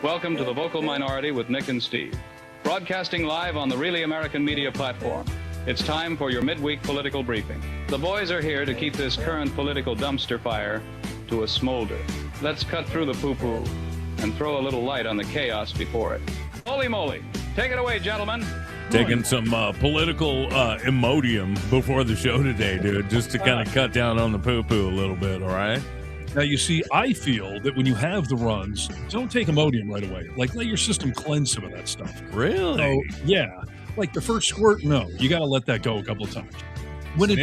Welcome to The Vocal Minority with Nick and Steve. Broadcasting live on the Really American Media platform. It's time for your midweek political briefing. The boys are here to keep this current political dumpster fire to a smolder. Let's cut through the poo-poo and throw a little light on the chaos before it. Holy moly. Take it away, gentlemen. Taking some political Imodium before the show today, dude, just to kind of cut down on the poo-poo a little bit, all right? Now, you see, I feel that when you have the runs, don't take Imodium right away. Like, let your system cleanse some of that stuff. Really? So, yeah. Like, the first squirt, no. You got to let that go a couple of times. When it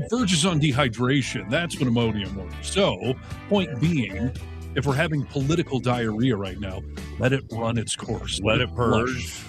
verges on dehydration, that's when Imodium works. So, point being, if we're having political diarrhea right now, let it run its course. Let it purge.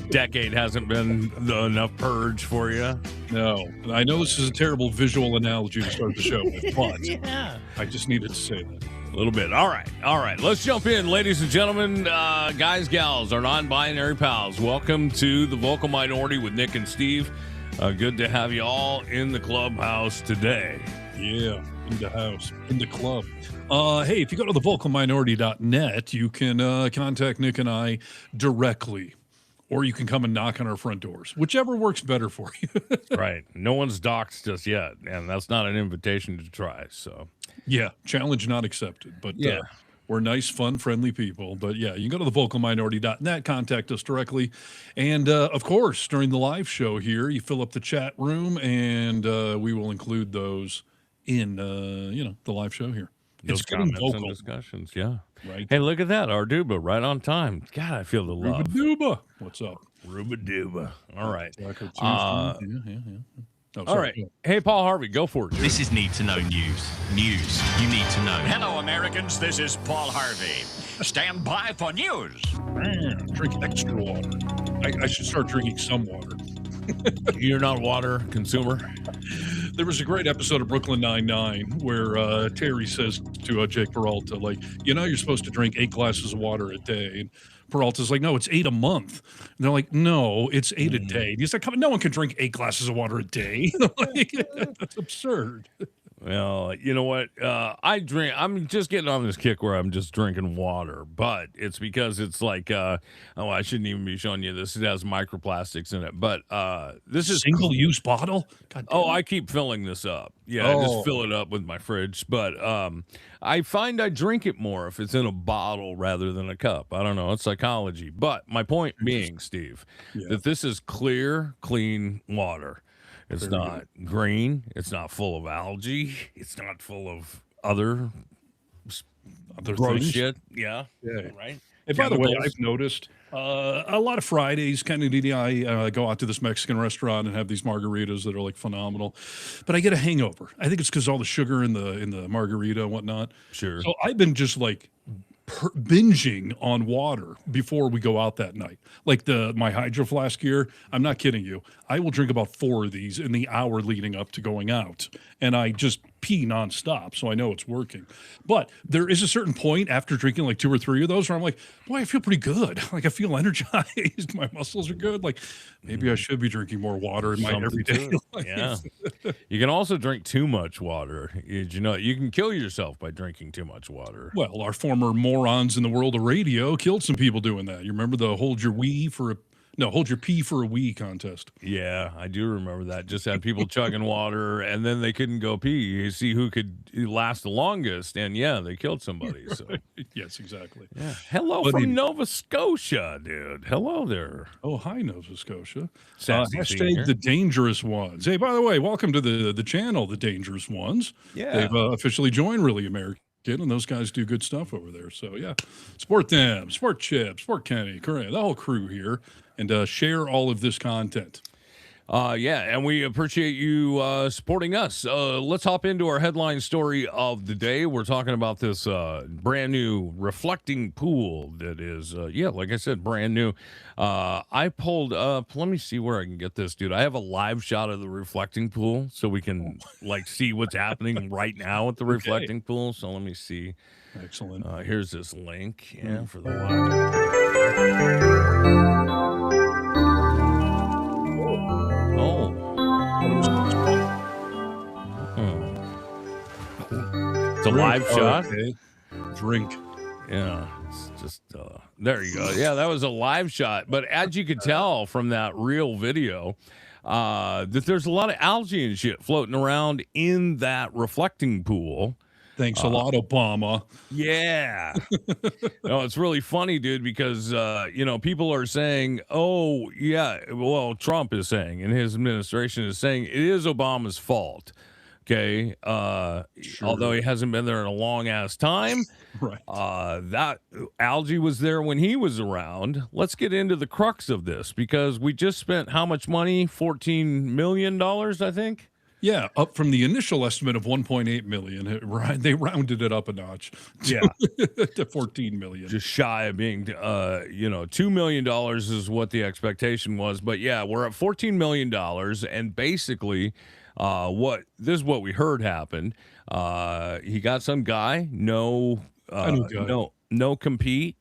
Decade hasn't been enough purge for you. No. I know this is a terrible visual analogy to start the show with, but Yeah. I just needed to say that. A little bit. All right. Let's jump in, ladies and gentlemen, guys, gals, our non-binary pals. Welcome to The Vocal Minority with Nick and Steve. Good to have you all in the clubhouse today. Yeah, in the house, in the club. Hey, if you go to thevocalminority.net, you can contact Nick and I directly, or you can come and knock on our front doors, whichever works better for you. Right. No one's doxed just yet, and that's not an invitation to try. So, yeah, challenge not accepted. But Yeah. we're nice, fun, friendly people. But yeah, you can go to thevocalminority.net, contact us directly. And of course, during the live show here, you fill up the chat room, and we will include those in the live show here. those It's getting comments and vocal, discussions, yeah. right? Hey, look at that. Arduba, right on time. God, I feel the love. Rubaduba. What's up? Rubaduba. All right. Taco Tuesday. Uh, Yeah. Oh, All sorry. right. Hey, Paul Harvey, go for it, dude. This is Need to Know News. News you need to know. Hello, Americans. This is Paul Harvey. Stand by for news. Man, drink extra water. I should start drinking some water. You're not a water consumer? There was a great episode of Brooklyn Nine-Nine where Terry says to Jake Peralta, like, you're supposed to drink 8 glasses of water a day. And Peralta's like, no, it's 8 a month. And they're like, no, it's 8 a day. And he's like, come on, no one can drink 8 glasses of water a day. Like, that's absurd. Well, you know what? I'm just getting on this kick where I'm just drinking water, but it's because it's like, I shouldn't even be showing you this. It has microplastics in it, but this is Single-use bottle? God damn I keep filling this up. Yeah, I just fill it up with my fridge, but I find I drink it more if it's in a bottle rather than a cup. I don't know. It's psychology. But my point being, Steve, that this is clear, clean water. It's not green. It's not full of algae. It's not full of other gross things? shit. Yeah. Yeah. Right. And by the way, Chemicals. I've noticed a lot of Fridays, Kennedy and I go out to this Mexican restaurant and have these margaritas that are like phenomenal, but I get a hangover. I think it's because all the sugar in the margarita and whatnot. Sure. So I've been just like binging on water before we go out that night. Like my Hydro Flask here, I'm not kidding you. I will drink about 4 of these in the hour leading up to going out, and I just pee nonstop, so I know it's working. But there is a certain point after drinking like 2 or 3 of those where I'm like, boy, I feel pretty good. Like I feel energized. My muscles are good. Like maybe I should be drinking more water in my Something everyday to it. life. Yeah. You can also drink too much water. You can kill yourself by drinking too much water. Well, our former morons in the world of radio killed some people doing that. You remember the hold your pee for a wee contest? Yeah, I do remember that. Just had people chugging water, and then they couldn't go pee. You see who could last the longest, and yeah, they killed somebody. So Yes, exactly. yeah. Hello But from Nova Scotia, dude. Hello there. Oh, hi, Nova Scotia. Sassy senior. Hashtag the dangerous ones. Hey, by the way, welcome to the channel, the dangerous ones. Yeah. They've officially joined Really American, and those guys do good stuff over there. So yeah, support them, support Chip, support Kenny, the whole crew here, and share all of this content. Yeah, and we appreciate you supporting us. Let's hop into our headline story of the day. We're talking about this brand new reflecting pool that is, like I said, brand new. I pulled up, let me see where I can get this, dude. I have a live shot of the reflecting pool so we can see what's happening right now at the reflecting pool. So let me see. Excellent. Here's this link for the live. It's a live shot. Okay. Drink. Yeah, it's just there you go. Yeah, that was a live shot. But as you could tell from that real video, that there's a lot of algae and shit floating around in that reflecting pool. Thanks a lot, Obama. Yeah. No, it's really funny, dude, because people are saying, oh, yeah, well, Trump is saying, and his administration is saying it is Obama's fault. Okay. Sure. Although he hasn't been there in a long ass time. Right. That algae was there when he was around. Let's get into the crux of this, because we just spent how much money? $14 million, I think. Yeah, up from the initial estimate of 1.8 million. They rounded it up a notch. Yeah. To 14 million. Just shy of being, $2 million is what the expectation was. But yeah, we're at $14 million. And basically, this is what we heard happened. He got some guy, no compete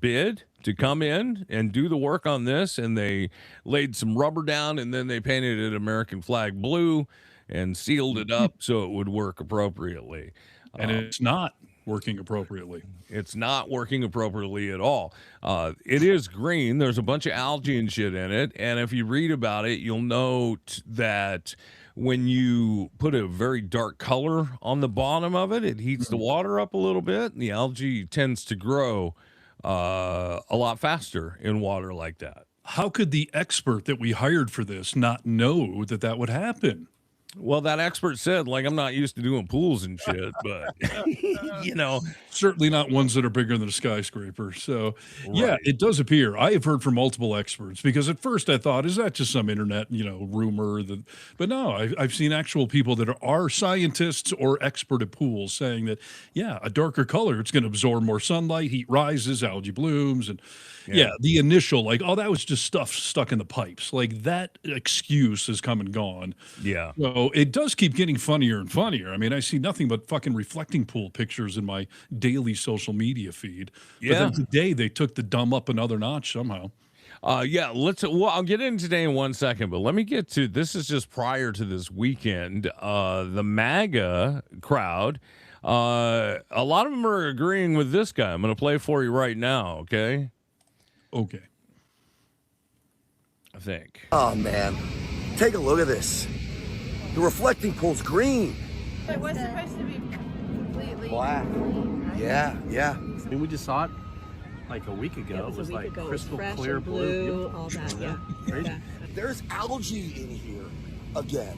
bid to come in and do the work on this, and they laid some rubber down, and then they painted it American flag blue and sealed it up so it would work appropriately. And it's not working appropriately. It's not working appropriately at all. It is green. There's a bunch of algae and shit in it, and if you read about it, you'll note that when you put a very dark color on the bottom of it, it heats the water up a little bit, and the algae tends to grow a lot faster in water like that. How could the expert that we hired for this not know that would happen? Well, that expert said, I'm not used to doing pools and shit, but, Certainly not ones that are bigger than a skyscraper. So, yeah, Right. it does appear. I have heard from multiple experts, because at first I thought, is that just some internet, rumor? But no, I've seen actual people that are scientists or expert at pools saying that, yeah, a darker color, it's going to absorb more sunlight, heat rises, algae blooms, and the initial, that was just stuff stuck in the pipes. That excuse has come and gone. Yeah. So it does keep getting funnier and funnier. I mean, I see nothing but fucking reflecting pool pictures in my daily social media feed. But then today they took the dumb up another notch somehow. I'll get in today in 1 second, but let me get to, this is just prior to this weekend. The MAGA crowd, a lot of them are agreeing with this guy. I'm going to play for you right now. Okay. I think. Oh man, take a look at this. The reflecting pool's green. It was supposed to be completely Black. Yeah. I mean, we just saw it like a week ago. It was like crystal clear blue. all that, yeah. Crazy. There's algae in here again.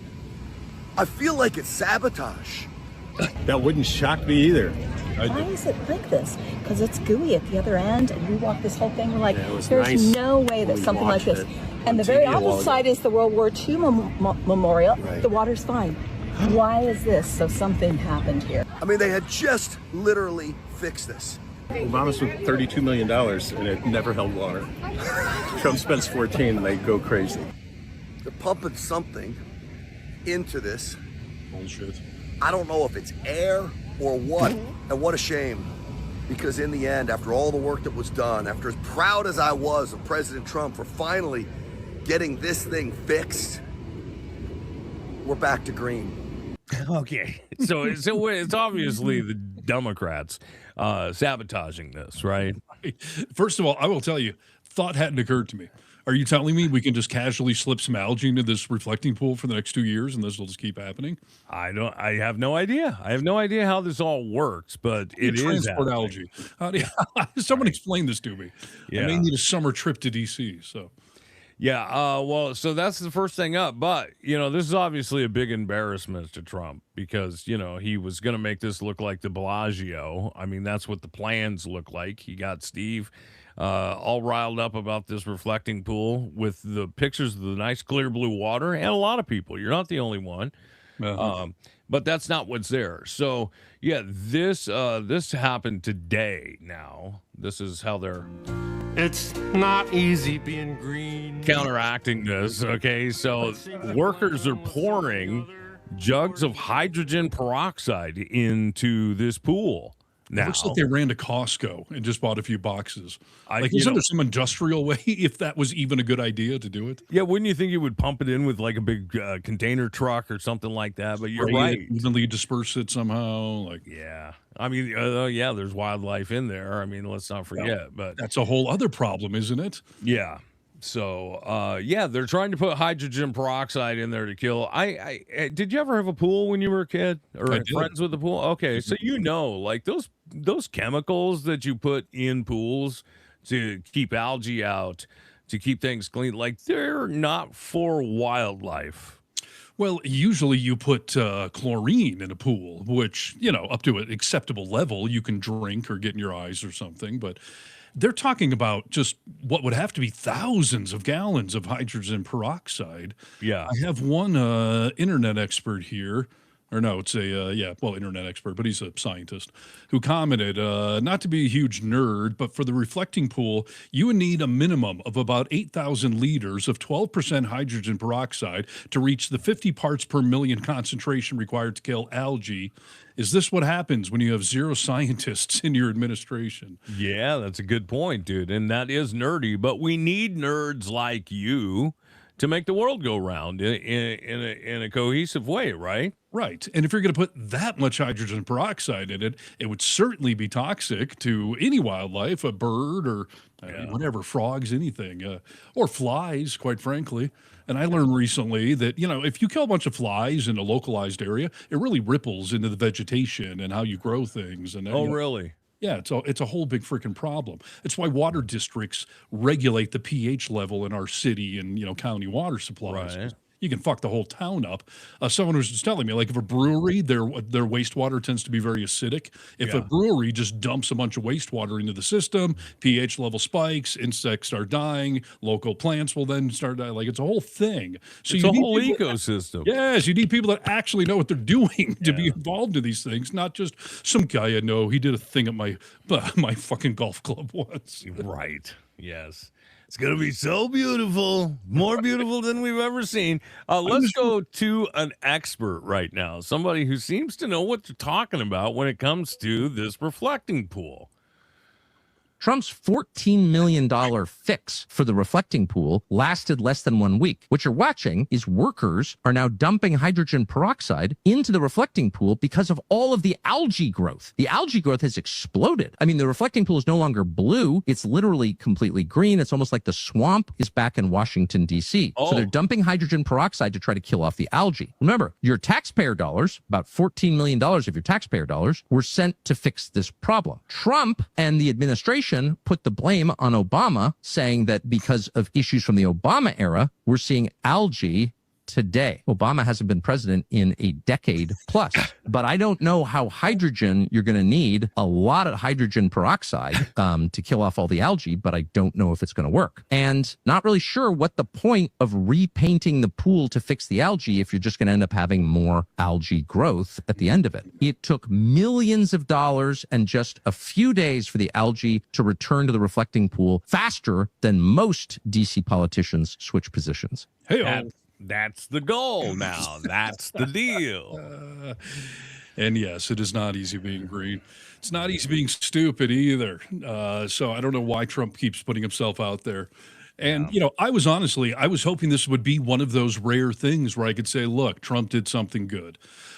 I feel like it's sabotage. That wouldn't shock me either. Why is it like this? Because it's gooey at the other end, and we walk this whole thing. We're like, Yeah, it was there's nice no way when that we something like watched this. it And the on very TV a while opposite ago. side is the World War II memorial. Right. The water's fine. Why is this? So something happened here. I mean, they had just literally fixed this. Obama spent $32 million and it never held water. Trump spends 14 and they go crazy. They're pumping something into this. Bullshit. I don't know if it's air or what. And what a shame. Because in the end, after all the work that was done, after as proud as I was of President Trump for finally getting this thing fixed, we're back to green. Okay. So it's obviously the Democrats sabotaging this, right? First of all, I will tell you, thought hadn't occurred to me. Are you telling me we can just casually slip some algae into this reflecting pool for the next 2 years and this will just keep happening? I have no idea. I have no idea how this all works, but it is transport happening. algae. How do you, someone explain this to me. I may need a summer trip to DC. So Yeah, so that's the first thing up. But, this is obviously a big embarrassment to Trump because, he was going to make this look like de Blasio. I mean, that's what the plans look like. He got Steve all riled up about this reflecting pool with the pictures of the nice clear blue water, and a lot of people. You're not the only one. But that's not what's there. So, yeah, this happened today now. This is how they're... It's not easy being green. counteracting this. Okay, so workers are pouring jugs of hydrogen peroxide into this pool. Now, It looks like they ran to Costco and just bought a few boxes. you Isn't know- there some industrial way, if that was even a good idea to do it? Yeah, wouldn't you think you would pump it in with like a big container truck or something like that? But you're Spray it, right. evenly disperse it somehow. Like, Yeah. I mean, yeah, there's wildlife in there. I mean, let's not forget. But that's a whole other problem, isn't it? yeah. So, yeah, they're trying to put hydrogen peroxide in there to kill. I did you ever have a pool when you were a kid or I did. friends with a pool? Okay, so like those chemicals that you put in pools to keep algae out, to keep things clean, like they're not for wildlife. Well, usually you put chlorine in a pool, which, up to an acceptable level, you can drink or get in your eyes or something. But they're talking about just what would have to be thousands of gallons of hydrogen peroxide. Yeah. I have one internet expert here. Or no, it's internet expert, but he's a scientist who commented, not to be a huge nerd, but for the reflecting pool, you would need a minimum of about 8,000 liters of 12% hydrogen peroxide to reach the 50 parts per million concentration required to kill algae. Is this what happens when you have zero scientists in your administration? Yeah, that's a good point, dude. And that is nerdy, but we need nerds like you to make the world go round in a cohesive way, right? Right. And if you're going to put that much hydrogen peroxide in it, it would certainly be toxic to any wildlife, a bird or whatever, frogs, anything, or flies, quite frankly. And I learned recently that, if you kill a bunch of flies in a localized area, it really ripples into the vegetation and how you grow things. And Really? Yeah, it's a whole big freaking problem. It's why water districts regulate the pH level in our city and county water supplies. Right. You can fuck the whole town up. Someone was just telling me, like, if a brewery, their wastewater tends to be very acidic. If a brewery just dumps a bunch of wastewater into the system, pH level spikes, insects start dying, local plants will then start dying. Like, it's a whole thing. So It's you a need whole people- ecosystem. Yes, you need people that actually know what they're doing to be involved in these things, not just some guy I know. He did a thing at my fucking golf club once. Right. Yes. It's going to be so beautiful, more beautiful than we've ever seen. Let's go to an expert right now, somebody who seems to know what they're talking about when it comes to this reflecting pool. Trump's $14 million fix for the reflecting pool lasted less than 1 week. What you're watching is workers are now dumping hydrogen peroxide into the reflecting pool because of all of the algae growth. The algae growth has exploded. I mean, the reflecting pool is no longer blue. It's literally completely green. It's almost like the swamp is back in Washington, D.C. So they're dumping hydrogen peroxide to try to kill off the algae. Remember, your taxpayer dollars, about $14 million of your taxpayer dollars, were sent to fix this problem. Trump and the administration put the blame on Obama, saying that because of issues from the Obama era, we're seeing algae today. Obama hasn't been president in a decade plus, but I don't know how hydrogen you're going to need a lot of hydrogen peroxide to kill off all the algae, but I don't know if it's going to work. And not really sure what the point of repainting the pool to fix the algae if you're just going to end up having more algae growth at the end of it. It took millions of dollars and just a few days for the algae to return to the reflecting pool faster than most DC politicians switch positions. Hey, That's the goal now. That's the deal. And yes, it is not easy being green. It's not easy being stupid either. So I don't know why Trump keeps putting himself out there. And, I was hoping this would be one of those rare things where I could say, look, Trump did something good.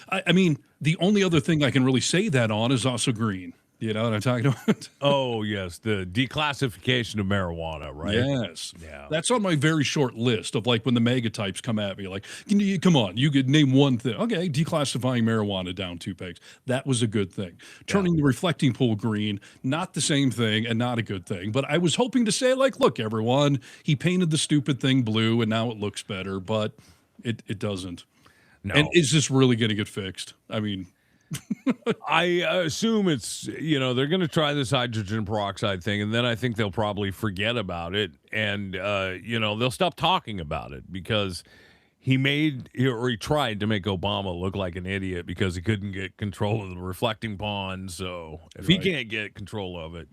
I mean, the only other thing I can really say that on is also green. You know what I'm talking about? Oh, yes. The declassification of marijuana, right? Yes. Yeah. That's on my very short list of like when the mega types come at me, like, come on, you could name one thing. Okay, declassifying marijuana down 2 pegs. That was a good thing. Turning the reflecting pool green, not the same thing and not a good thing. But I was hoping to say, like, look, everyone, he painted the stupid thing blue and now it looks better, but it doesn't. No. And is this really going to get fixed? I mean, I assume it's, they're going to try this hydrogen peroxide thing, and then I think they'll probably forget about it, and, they'll stop talking about it because he tried to make Obama look like an idiot because he couldn't get control of the reflecting pond. So if he can't get control of it,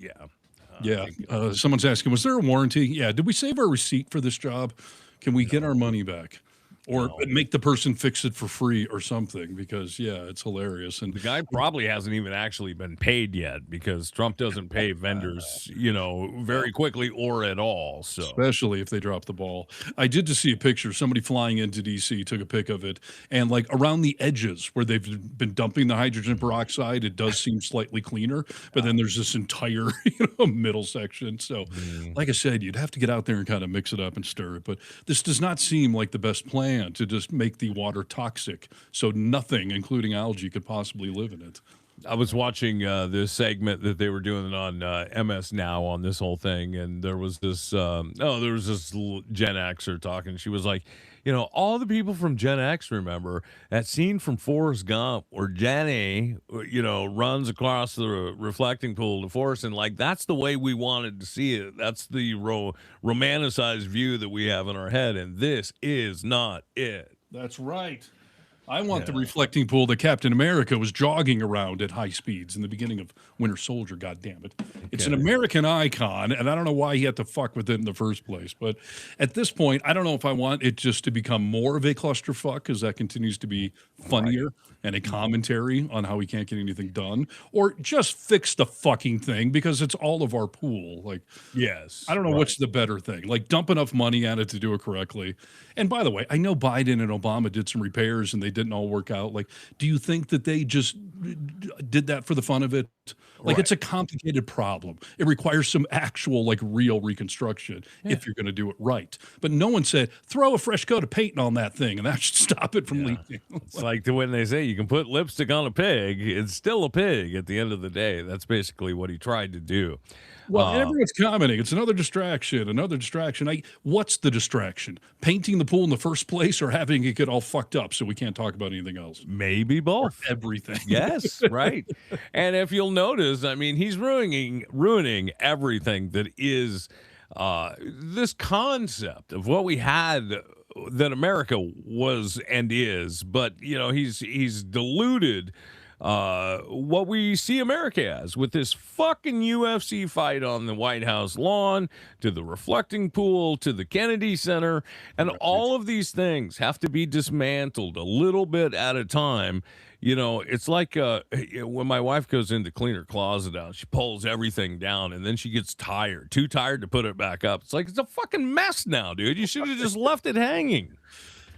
someone's asking, was there a warranty? Yeah. Did we save our receipt for this job? Can we get our money back? or make the person fix it for free or something, because it's hilarious. And the guy probably hasn't even actually been paid yet, because Trump doesn't pay vendors, very quickly or at all. So especially if they drop the ball. I did just see a picture. Somebody flying into DC took a pic of it, and like around the edges where they've been dumping the hydrogen peroxide, it does seem slightly cleaner. But then there's this entire middle section. So, like I said, you'd have to get out there and kind of mix it up and stir it. But this does not seem like the best plan to just make the water toxic, so nothing, including algae, could possibly live in it. I was watching this segment that they were doing on MS Now on this whole thing, and there was this Gen Xer talking. She was like, all the people from Gen X remember that scene from Forrest Gump where Jenny, runs across the reflecting pool to Forrest, and like that's the way we wanted to see it. That's the romanticized view that we have in our head, and this is not it. That's right. I want the reflecting pool that Captain America was jogging around at high speeds in the beginning of Winter Soldier, God damn it. It's an American icon, and I don't know why he had to fuck with it in the first place. But at this point, I don't know if I want it just to become more of a clusterfuck, because that continues to be funnier and a commentary on how we can't get anything done, or just fix the fucking thing because it's all of our pool. Like, yes, I don't know what's the better thing. Like, dump enough money at it to do it correctly. And by the way, I know Biden and Obama did some repairs and they didn't all work out. Like, do you think that they just did that for the fun of it? Like, it's a complicated problem. It requires some actual, like, real reconstruction if you're going to do it right. But no one said, throw a fresh coat of paint on that thing, and that should stop it from leaking. It's like when they say you can put lipstick on a pig, it's still a pig at the end of the day. That's basically what he tried to do. Well, everyone's commenting. It's another distraction, what's the distraction? Painting the pool in the first place, or having it get all fucked up so we can't talk about anything else? Maybe both. Or everything. Yes, right. And if you'll notice, I mean, he's ruining everything that is this concept of what we had, that America was and is. But, he's diluted what we see America as, with this fucking UFC fight on the White House lawn, to the reflecting pool, to the Kennedy Center, and all of these things have to be dismantled a little bit at a time. It's like when my wife goes in to clean her closet out, she pulls everything down, and then she gets too tired to put it back up. It's like, it's a fucking mess now, dude. You should have just left it hanging.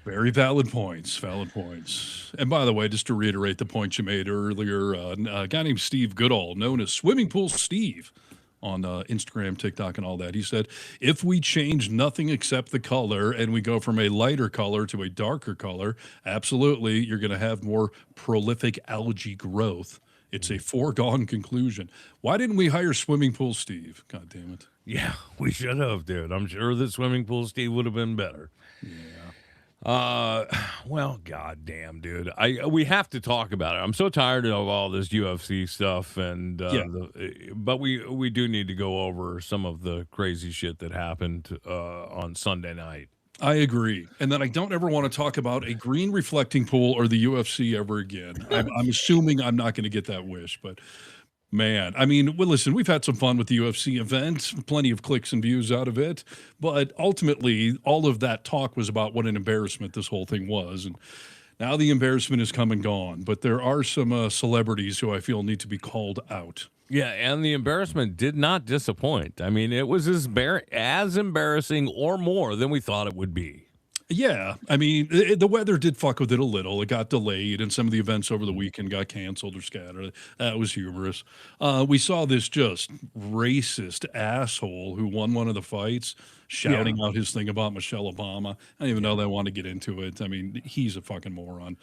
Very valid points. And by the way, just to reiterate the point you made earlier, a guy named Steve Goodall, known as Swimming Pool Steve on Instagram, TikTok, and all that, he said, if we change nothing except the color and we go from a lighter color to a darker color, absolutely, you're going to have more prolific algae growth. It's a foregone conclusion. Why didn't we hire Swimming Pool Steve? God damn it. Yeah, we should have, dude. I'm sure that Swimming Pool Steve would have been better. Yeah. Well, goddamn, dude. We have to talk about it. I'm so tired of all this UFC stuff, and but we do need to go over some of the crazy shit that happened on Sunday night. I agree. And then I don't ever want to talk about a green reflecting pool or the UFC ever again. I'm assuming I'm not going to get that wish, but man, I mean, well, listen, we've had some fun with the UFC event, plenty of clicks and views out of it, but ultimately all of that talk was about what an embarrassment this whole thing was. And now the embarrassment is come and gone, but there are some celebrities who I feel need to be called out. Yeah, and the embarrassment did not disappoint. I mean, it was as embarrassing or more than we thought it would be. Yeah, I mean, the weather did fuck with it a little. It got delayed, and some of the events over the weekend got canceled or scattered. That was humorous. We saw this just racist asshole who won one of the fights shouting out his thing about Michelle Obama. I don't even know they want to get into it. I mean, he's a fucking moron.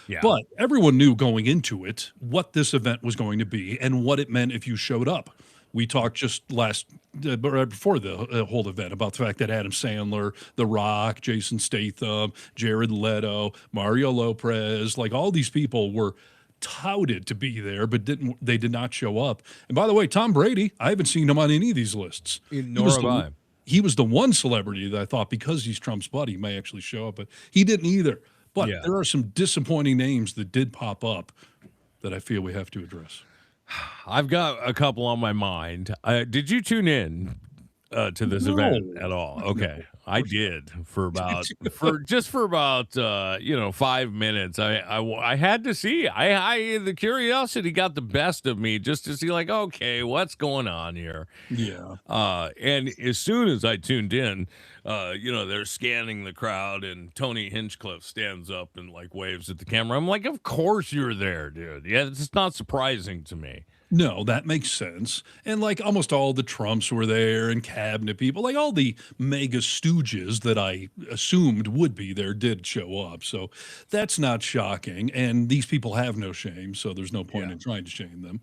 Yeah. But everyone knew going into it what this event was going to be and what it meant if you showed up. We talked just right before the whole event about the fact that Adam Sandler, The Rock, Jason Statham, Jared Leto, Mario Lopez, like all these people were touted to be there, but they did not show up. And by the way, Tom Brady, I haven't seen him on any of these lists. Nor have I. He was the one celebrity that I thought, because he's Trump's buddy, may actually show up, but he didn't either. But there are some disappointing names that did pop up that I feel we have to address. I've got a couple on my mind. Did you tune in to this event at all? Okay, I did for about 5 minutes. I had to see. I the curiosity got the best of me just to see like, okay, what's going on here? Yeah. And as soon as I tuned in, they're scanning the crowd, and Tony Hinchcliffe stands up and like waves at the camera. I'm like, of course you're there, dude. Yeah, it's not surprising to me. No, that makes sense. And like almost all the Trumps were there and cabinet people, like all the mega stooges that I assumed would be there did show up. So that's not shocking. And these people have no shame. So there's no point in trying to shame them.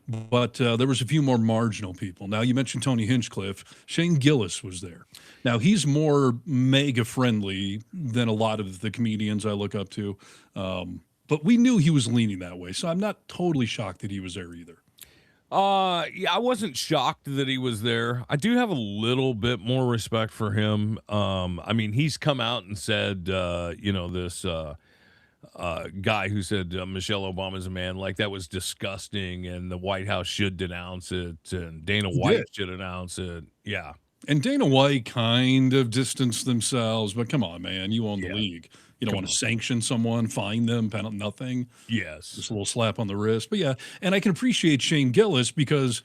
But there was a few more marginal people. Now, you mentioned Tony Hinchcliffe. Shane Gillis was there. Now, he's more mega friendly than a lot of the comedians I look up to. But we knew he was leaning that way. So I'm not totally shocked that he was there either. Yeah, I wasn't shocked that he was there. I do have a little bit more respect for him. I mean, he's come out and said, this guy who said Michelle Obama's a man, like that was disgusting, and the White House should denounce it, and Dana White should announce it. Yeah. And Dana White kind of distanced themselves, but come on, man, you own the league. You don't want to sanction someone, fine them, penalty, nothing. Yes. Just a little slap on the wrist. But yeah, and I can appreciate Shane Gillis because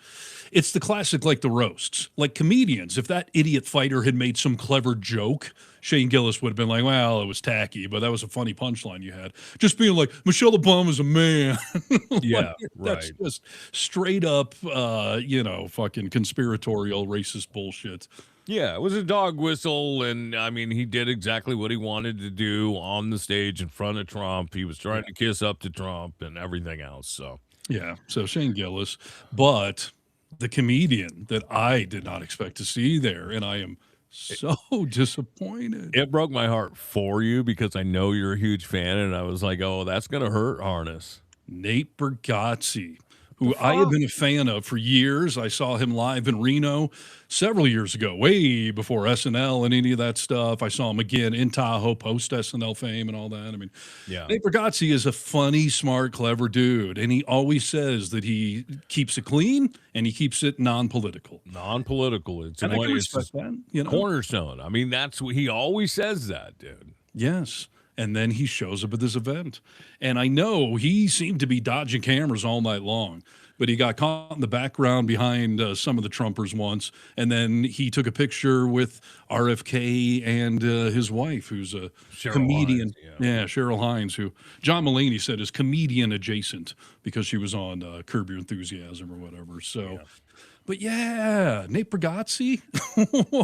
it's the classic, like the roasts. Like comedians, if that idiot fighter had made some clever joke, Shane Gillis would have been like, well, it was tacky, but that was a funny punchline you had. Just being like, Michelle Obama's a man. Yeah, That's just straight up, fucking conspiratorial racist bullshit. Yeah, it was a dog whistle, and I mean, he did exactly what he wanted to do on the stage in front of Trump. He was trying to kiss up to Trump and everything else. So yeah, so Shane Gillis, but the comedian that I did not expect to see there, and I am so disappointed. It broke my heart for you because I know you're a huge fan, and I was like, oh, that's gonna hurt, Harness. Nate Bargatze, who I have been a fan of for years. I saw him live in Reno several years ago, way before SNL and any of that stuff. I saw him again in Tahoe, post SNL fame and all that. I mean, Nate Bargatze is a funny, smart, clever dude, and he always says that he keeps it clean and he keeps it non-political. Non-political. It's and I can respect that. Cornerstone. I mean, that's what he always says that, dude. Yes. And then he shows up at this event. And I know he seemed to be dodging cameras all night long, but he got caught in the background behind some of the Trumpers once. And then he took a picture with RFK and his wife, who's a comedian. Hines, Cheryl Hines, who John Mulaney said is comedian adjacent because she was on Curb Your Enthusiasm or whatever. So. But yeah, Nate Bargatze,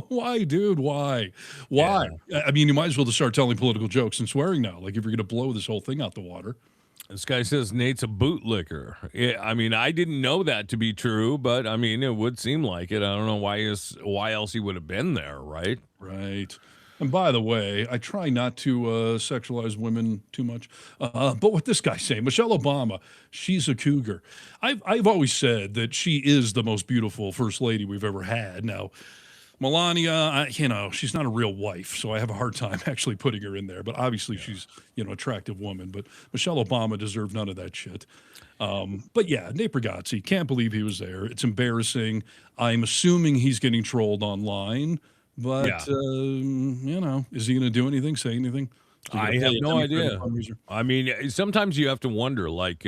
why, dude? Why? Yeah. I mean, you might as well just start telling political jokes and swearing now. Like if you're going to blow this whole thing out the water. This guy says Nate's a bootlicker. I mean, I didn't know that to be true, but I mean, it would seem like it. I don't know why else he would have been there, right? Right. And by the way, I try not to sexualize women too much. But what this guy's saying, Michelle Obama, she's a cougar. I've always said that she is the most beautiful first lady we've ever had. Now, Melania, she's not a real wife, so I have a hard time actually putting her in there. But obviously she's, an attractive woman. But Michelle Obama deserved none of that shit. But yeah, Nate Bargatze, can't believe he was there. It's embarrassing. I'm assuming he's getting trolled online. But, is he going to do anything, say anything? I have no idea. I mean, sometimes you have to wonder, like,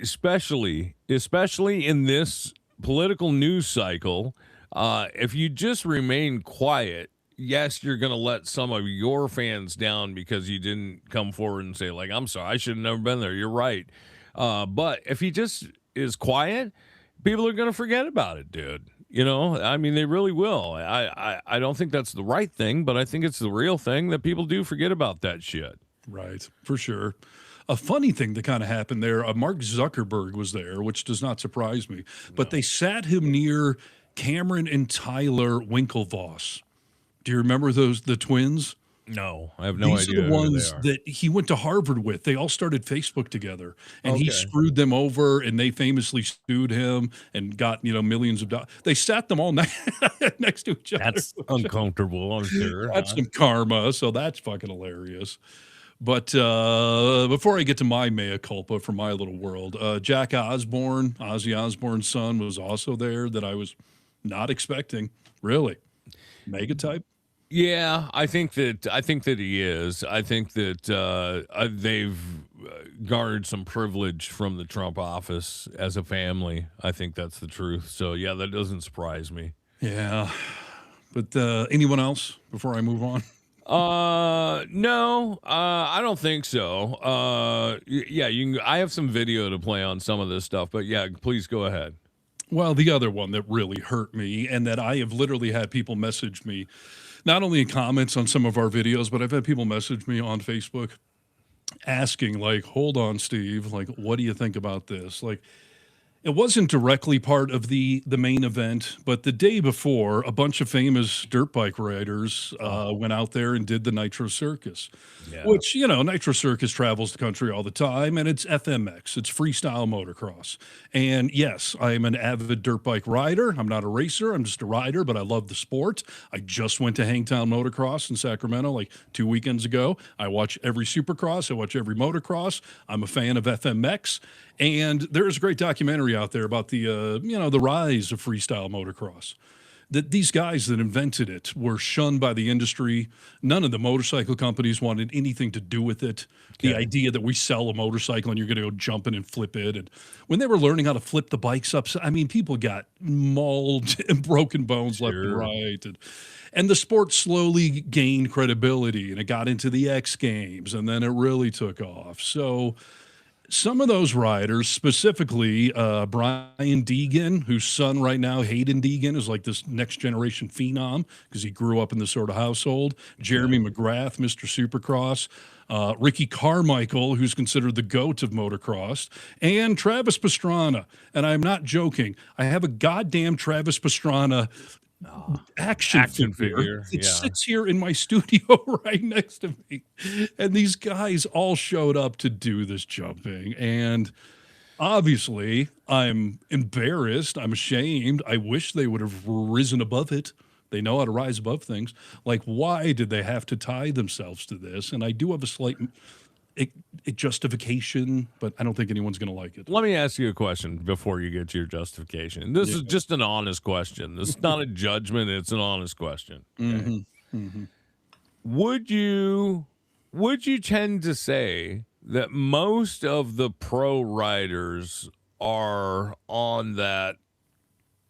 especially in this political news cycle, if you just remain quiet, yes, you're going to let some of your fans down because you didn't come forward and say, like, I'm sorry, I should have never been there. You're right. But if he just is quiet, people are going to forget about it, dude. I mean, they really will. I don't think that's the right thing, but I think it's the real thing that people do forget about that shit. Right, for sure. A funny thing that kind of happened there, Mark Zuckerberg was there, which does not surprise me, but they sat him near Cameron and Tyler Winklevoss. Do you remember the twins? No, I have no idea. These are the ones that he went to Harvard with. They all started Facebook together, and he screwed them over, and they famously sued him and got millions of dollars. They sat them all next to each other. That's uncomfortable, I'm sure. That's some karma, so that's fucking hilarious. But before I get to my mea culpa for my little world, Jack Osborne, Ozzy Osbourne's son, was also there. That I was Not expecting, really. Mega type. Yeah, I think that he is. I think that they've garnered some privilege from the Trump office as a family. I think that's the truth. So yeah, that doesn't surprise me. Yeah. But anyone else before I move on? No, I don't think so. Yeah, you can, I have some video to play on some of this stuff, but yeah, please go ahead. Well, the other one that really hurt me and that I have literally had people message me, not only in comments on some of our videos, but I've had people message me on Facebook asking, like, hold on, Steve, like, what do you think about this? Like, it wasn't directly part of the main event, but the day before, a bunch of famous dirt bike riders went out there and did the Nitro Circus, which, you know, Nitro Circus travels the country all the time, and it's FMX, it's freestyle motocross. And yes, I am an avid dirt bike rider. I'm not a racer, I'm just a rider, but I love the sport. I just went to Hangtown Motocross in Sacramento like 2 weekends ago. I watch every Supercross, I watch every motocross. I'm a fan of FMX. And there's a great documentary out there about the, you know, the rise of freestyle motocross. That these guys that invented it were shunned by the industry. None of the motorcycle companies wanted anything to do with it. The idea that we sell a motorcycle and you're going to go jumping and flip it. And when they were learning how to flip the bikes up, I mean, people got mauled and broken bones left and right. And the sport slowly gained credibility, and it got into the X Games, and then it really took off. So some of those riders, specifically Brian Deegan, whose son right now, Hayden Deegan, is like this next generation phenom because he grew up in this sort of household. Jeremy McGrath, Mr. Supercross. Ricky Carmichael, who's considered the GOAT of motocross, and Travis Pastrana. And I'm not joking. I have a goddamn Travis Pastrana action figure. It sits here in my studio right next to me. And these guys all showed up to do this jumping. And obviously, I'm embarrassed. I'm ashamed. I wish they would have risen above it. They know how to rise above things. Like, why did they have to tie themselves to this? And I do have a slight justification, but I don't think anyone's going to like it. Let me ask you a question before you get to your justification. This is just an honest question. This is not a judgment. It's an honest question. Okay? Would you tend to say that most of the pro riders are on that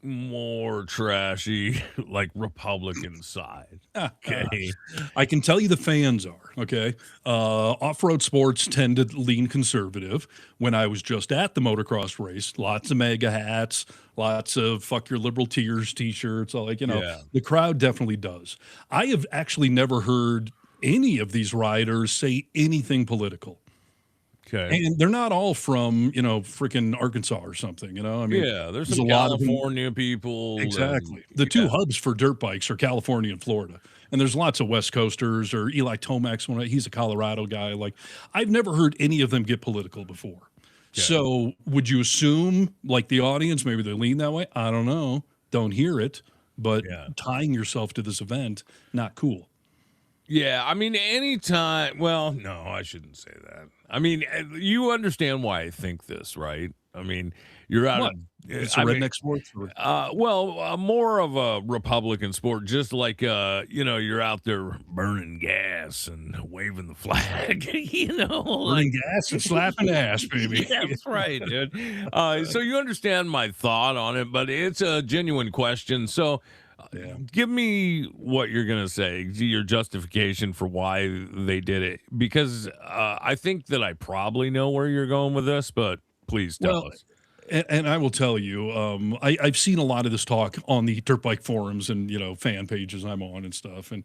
more trashy, like Republican side? Okay. I can tell you the fans are, okay? Off-road sports tend to lean conservative. When I was just at the motocross race, lots of MAGA hats, lots of fuck your liberal tears t-shirts, all, like, you know, the crowd definitely does. I have actually never heard any of these riders say anything political. Okay. And they're not all from, you know, freaking Arkansas or something, you know? I mean, there's some California people. Exactly. The two hubs for dirt bikes are California and Florida. And there's lots of West Coasters, or Eli Tomac, he's a Colorado guy. Like, I've never heard any of them get political before. So would you assume, like the audience, maybe they lean that way? I don't know. Don't hear it. But tying yourself to this event, not cool. Yeah, I mean, anytime. Well, no, I shouldn't say that. I mean, you understand why I think this, right? I mean, you're out. It's a redneck sport. More of a Republican sport. Just like you know, you're out there burning gas and waving the flag. You know, burning gas and slapping ass, baby. That's right, dude. So you understand my thought on it, but it's a genuine question. So. Give me what you're going to say, your justification for why they did it, because I think that I probably know where you're going with this, but please tell us. And I will tell you, I've seen a lot of this talk on the dirt bike forums and, you know, fan pages I'm on and stuff. And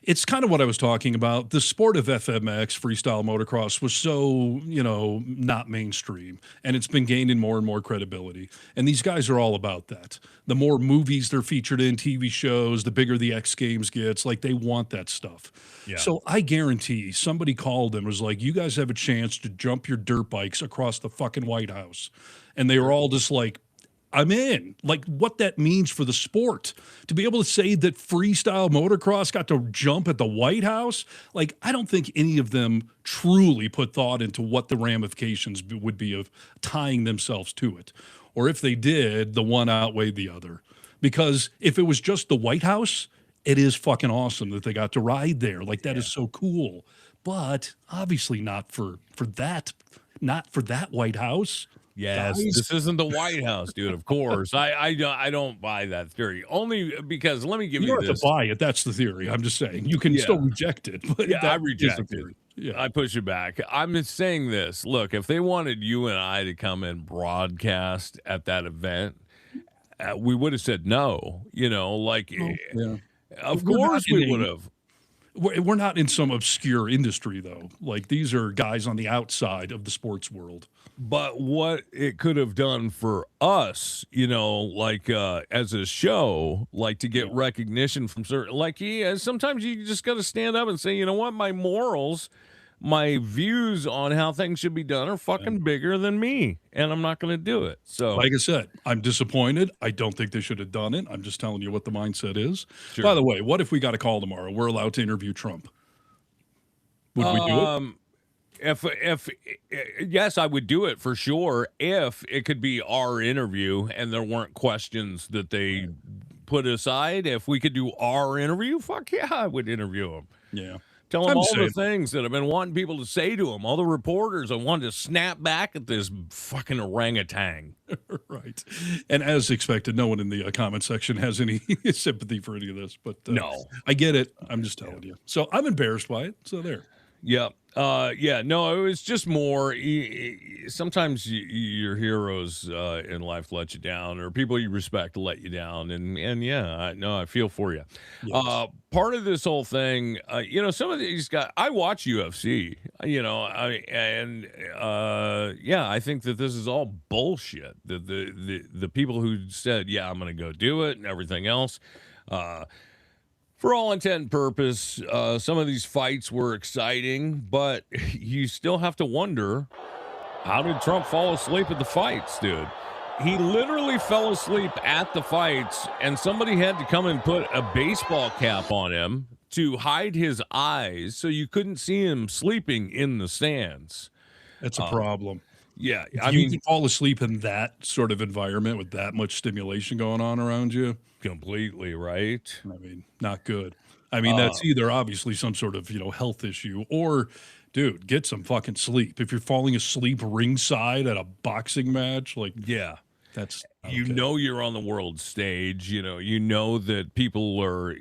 it's kind of what I was talking about. The sport of FMX, freestyle motocross, was so, you know, not mainstream. And it's been gaining more and more credibility. And these guys are all about that. The more movies they're featured in, TV shows, the bigger the X Games gets. Like, they want that stuff. Yeah. So I guarantee somebody called and was like, you guys have a chance to jump your dirt bikes across the fucking White House. And they were all just like, I'm in. Like, what that means for the sport. To be able to say that freestyle motocross got to jump at the White House, like, I don't think any of them truly put thought into what the ramifications would be of tying themselves to it. Or if they did, the one outweighed the other. because if it was just the White House, it is fucking awesome that they got to ride there. Like that is so cool. But obviously not for that White House. Yes, Guys. this isn't the White House, dude. Of course, I don't buy that theory. Only because let me give You you don't have this. to buy it. That's the theory. I'm just saying you can still reject it. But Yeah, I that is the reject it. theory. Yeah. I push it back. I'm just saying this. Look, if they wanted you and I to come and broadcast at that event, we would have said no. You know, like, of We're not course we in a- would have. We're not in some obscure industry though. Like these are guys on the outside of the sports world. But what it could have done for us, you know, like as a show, like to get recognition from certain, like sometimes you just got to stand up and say, you know what, my morals, my views on how things should be done are fucking bigger than me, and I'm not going to do it. So, Like I said, I'm disappointed. I don't think they should have done it. I'm just telling you what the mindset is. Sure. By the way, what if we got a call tomorrow? We're allowed to interview Trump. Would we do it? If yes, I would do it for sure if it could be our interview and there weren't questions that they put aside. If we could do our interview, fuck yeah, I would interview him. Yeah. Tell him I'm all saying- the things that I've been wanting people to say to him. All the reporters, I wanted to snap back at this fucking orangutan. Right. And as expected, no one in the comment section has any sympathy for any of this. But No. I get it. I'm just telling you. So I'm embarrassed by it. So there. Yep. Yeah, no, it was just more. Sometimes your heroes in life let you down, or people you respect let you down, and yeah, I feel for you. Yes. Part of this whole thing, you know, some of these guys. I watch UFC, you know, yeah, I think that this is all bullshit. The people who said, yeah, I'm going to go do it, and everything else. For all intent and purpose, some of these fights were exciting, but you still have to wonder, how did Trump fall asleep at the fights, dude? He literally fell asleep at the fights, and somebody had to come and put a baseball cap on him to hide his eyes so you couldn't see him sleeping in the stands. That's a problem. Yeah, If I you mean, can fall asleep in that sort of environment with that much stimulation going on around you. completely, right? I mean, not good. I mean, that's either obviously some sort of, health issue or, dude, get some fucking sleep. If you're falling asleep ringside at a boxing match, like, Yeah. that's, You know you're on the world stage, you know that people are,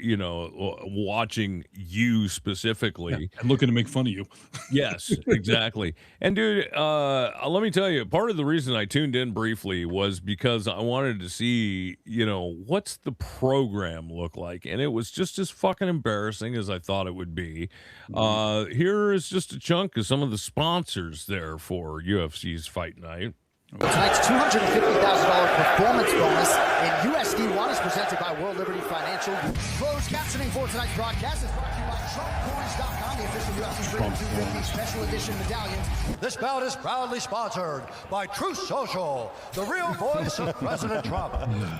watching you specifically. and looking to make fun of you. Yes, exactly. And dude, let me tell you, part of the reason I tuned in briefly was because I wanted to see, what's the program look like? And it was just as fucking embarrassing as I thought it would be. Here is just a chunk of some of the sponsors there for UFC's Fight Night. Tonight's $250,000 performance bonus in USD1 is presented by World Liberty Financial. Closed captioning for tonight's broadcast is brought to you by TrumpCoins.com, the official UFC Freedom 250 special edition medallion. This bout is proudly sponsored by Truth Social, the real voice of President Trump.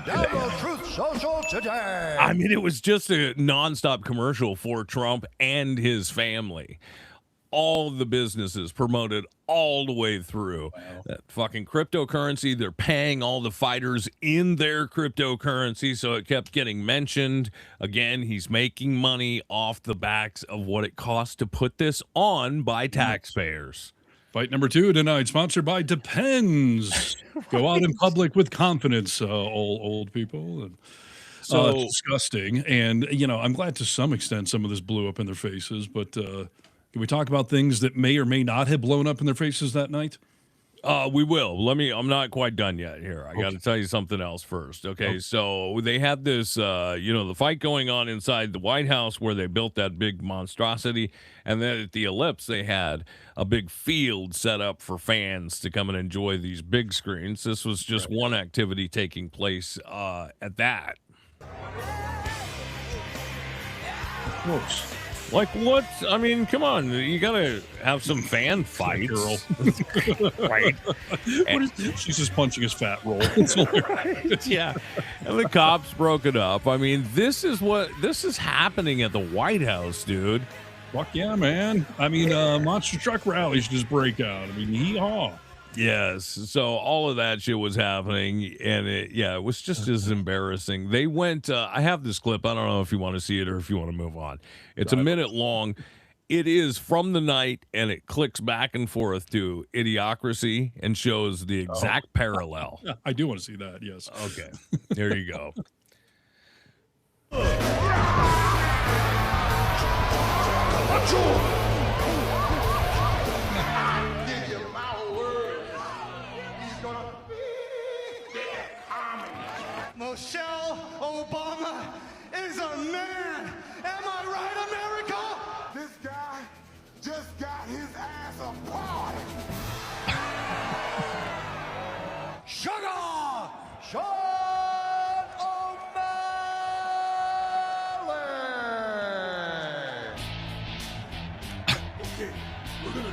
Download Truth Social today. I mean, it was just a nonstop commercial for Trump and his family. All the businesses promoted all the way through. That fucking cryptocurrency. They're paying all the fighters in their cryptocurrency, so it kept getting mentioned. Again, he's making money off the backs of what it costs to put this on by taxpayers. Fight number 2 tonight, sponsored by Depends. Go out in public with confidence, all old people. And, So- it's disgusting. And, I'm glad to some extent some of this blew up in their faces, but can we talk about things that may or may not have blown up in their faces that night? We will. I'm not quite done yet here. I got to tell you something else first. Okay. So they had this, the fight going on inside the White House where they built that big monstrosity. And then at the Ellipse, they had a big field set up for fans to come and enjoy these big screens. This was just one activity taking place at that. Gross. Like what? I mean, come on. You got to have some fan fights. Girl. Right. She's just punching his fat roll. It's hilarious. Yeah. And the cops broke it up. I mean, this is happening at the White House, dude. Fuck yeah, man. I mean, monster truck rallies just break out. I mean, hee-haw. Yes. So all of that shit was happening, and it was just as embarrassing. They went. I have this clip. I don't know if you want to see it or if you want to move on. It's a minute long. It is from the night, and it clicks back and forth to Idiocracy and shows the exact parallel. I do want to see that. Yes. Okay. There you go. Michelle Obama is a man. Am I right, America? This guy just got his ass apart. Sugar! Sean O'Malley!